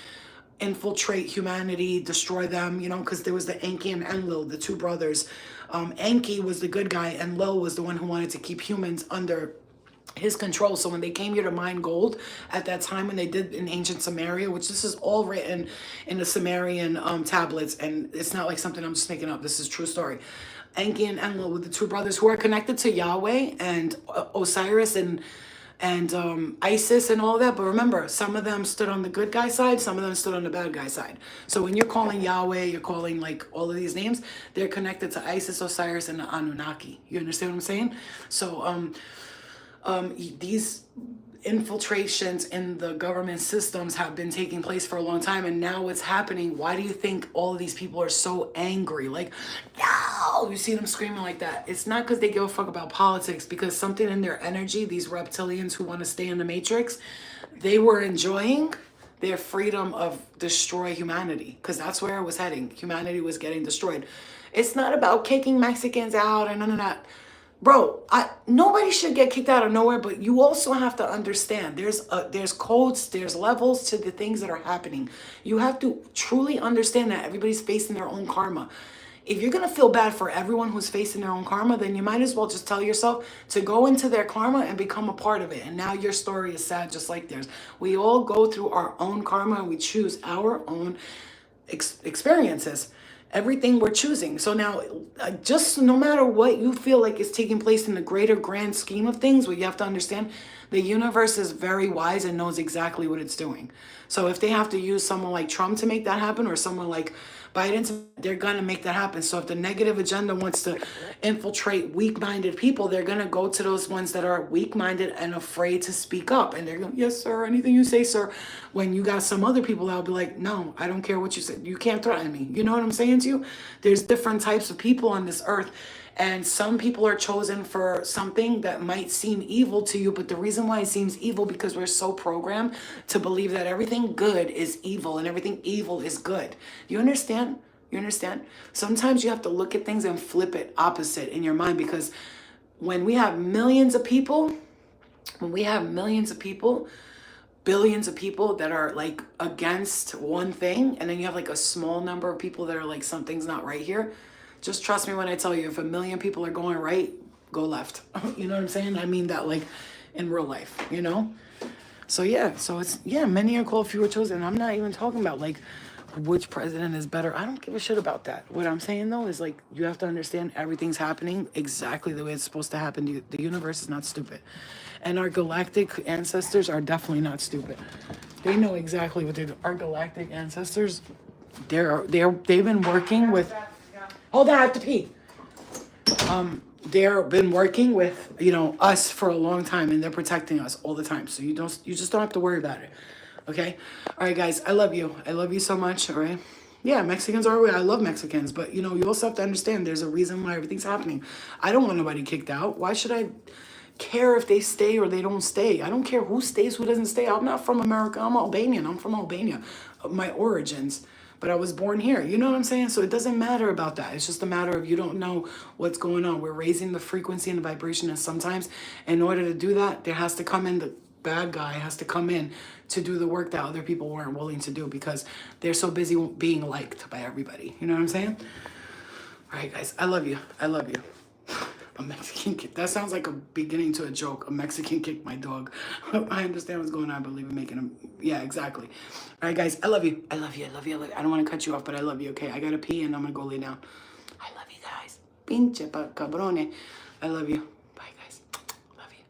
infiltrate humanity, destroy them, you know, because there was the Enki and Enlil, the two brothers. Enki was the good guy, and Lil was the one who wanted to keep humans under his control. So when they came here to mine gold at that time, when they did in ancient Samaria, which this is all written in the Sumerian tablets, and it's not like something I'm just making up, this is true story. Enki and Enlil were the two brothers who are connected to Yahweh and Osiris and Isis and all that. But remember, some of them stood on the good guy side, some of them stood on the bad guy side. So when you're calling Yahweh, you're calling like all of these names, they're connected to Isis, Osiris, and the Anunnaki. You understand what I'm saying? So these infiltrations in the government systems have been taking place for a long time, and now it's happening. Why do you think all of these people are so angry? Like, no, you see them screaming like that. It's not because they give a fuck about politics, because something in their energy, these reptilians who want to stay in the matrix, they were enjoying their freedom of destroy humanity, because that's where it was heading. Humanity was getting destroyed. It's not about kicking Mexicans out and none of that. Bro, nobody should get kicked out of nowhere, but you also have to understand there's codes, there's levels to the things that are happening. You have to truly understand that everybody's facing their own karma. If you're going to feel bad for everyone who's facing their own karma, then you might as well just tell yourself to go into their karma and become a part of it. And now your story is sad just like theirs. We all go through our own karma and we choose our own experiences. everything we're choosing. So now, just no matter what you feel like is taking place in the greater grand scheme of things, what you have to understand, the universe is very wise and knows exactly what it's doing. So if they have to use someone like Trump to make that happen, or someone like Biden, they're going to make that happen. So if the negative agenda wants to infiltrate weak-minded people, they're going to go to those ones that are weak-minded and afraid to speak up. And they're going, yes, sir, anything you say, sir. When you got some other people that'll be like, no, I don't care what you said. You can't threaten me. You know what I'm saying to you? There's different types of people on this earth. And some people are chosen for something that might seem evil to you, but the reason why it seems evil because we're so programmed to believe that everything good is evil and everything evil is good. You understand? You understand? Sometimes you have to look at things and flip it opposite in your mind, because when we have millions of people, billions of people that are like against one thing, and then you have like a small number of people that are like, something's not right here. Just trust me when I tell you, if 1 million people are going right, go left. You know what I'm saying? I mean that like in real life, you know? So yeah, many are called, few are chosen. I'm not even talking about like which president is better. I don't give a shit about that. What I'm saying though is like, you have to understand everything's happening exactly the way it's supposed to happen. The universe is not stupid. And our galactic ancestors are definitely not stupid. They know exactly what they do. Our galactic ancestors, they've been working with, hold on, I have to pee. They've been working with, us for a long time, and they're protecting us all the time. So you just don't have to worry about it. Okay? All right, guys, I love you. I love you so much, all right? Yeah, Mexicans are, I love Mexicans, but you also have to understand there's a reason why everything's happening. I don't want nobody kicked out. Why should I care if they stay or they don't stay? I don't care who stays, who doesn't stay. I'm not from America. I'm Albanian. I'm from Albania, my origins. But I was born here. You know what I'm saying? So it doesn't matter about that. It's just a matter of you don't know what's going on. We're raising the frequency and the vibration. And sometimes in order to do that, there has to come in the bad guy has to come in to do the work that other people weren't willing to do because they're so busy being liked by everybody. You know what I'm saying? All right, guys. I love you. I love you. A Mexican kick. That sounds like a beginning to a joke. A Mexican kicked my dog. I understand what's going on. I believe in making him. Yeah, exactly. All right, guys. I love you. I love you. I love you. I love you. I don't want to cut you off, but I love you. Okay, I gotta pee and I'm gonna go lay down. I love you guys. Pinche cabrone. I love you. Bye, guys. Love you.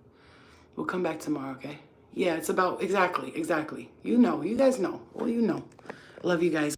We'll come back tomorrow. Okay? Yeah, it's about exactly. You know. You guys know. Well, you know. Love you guys.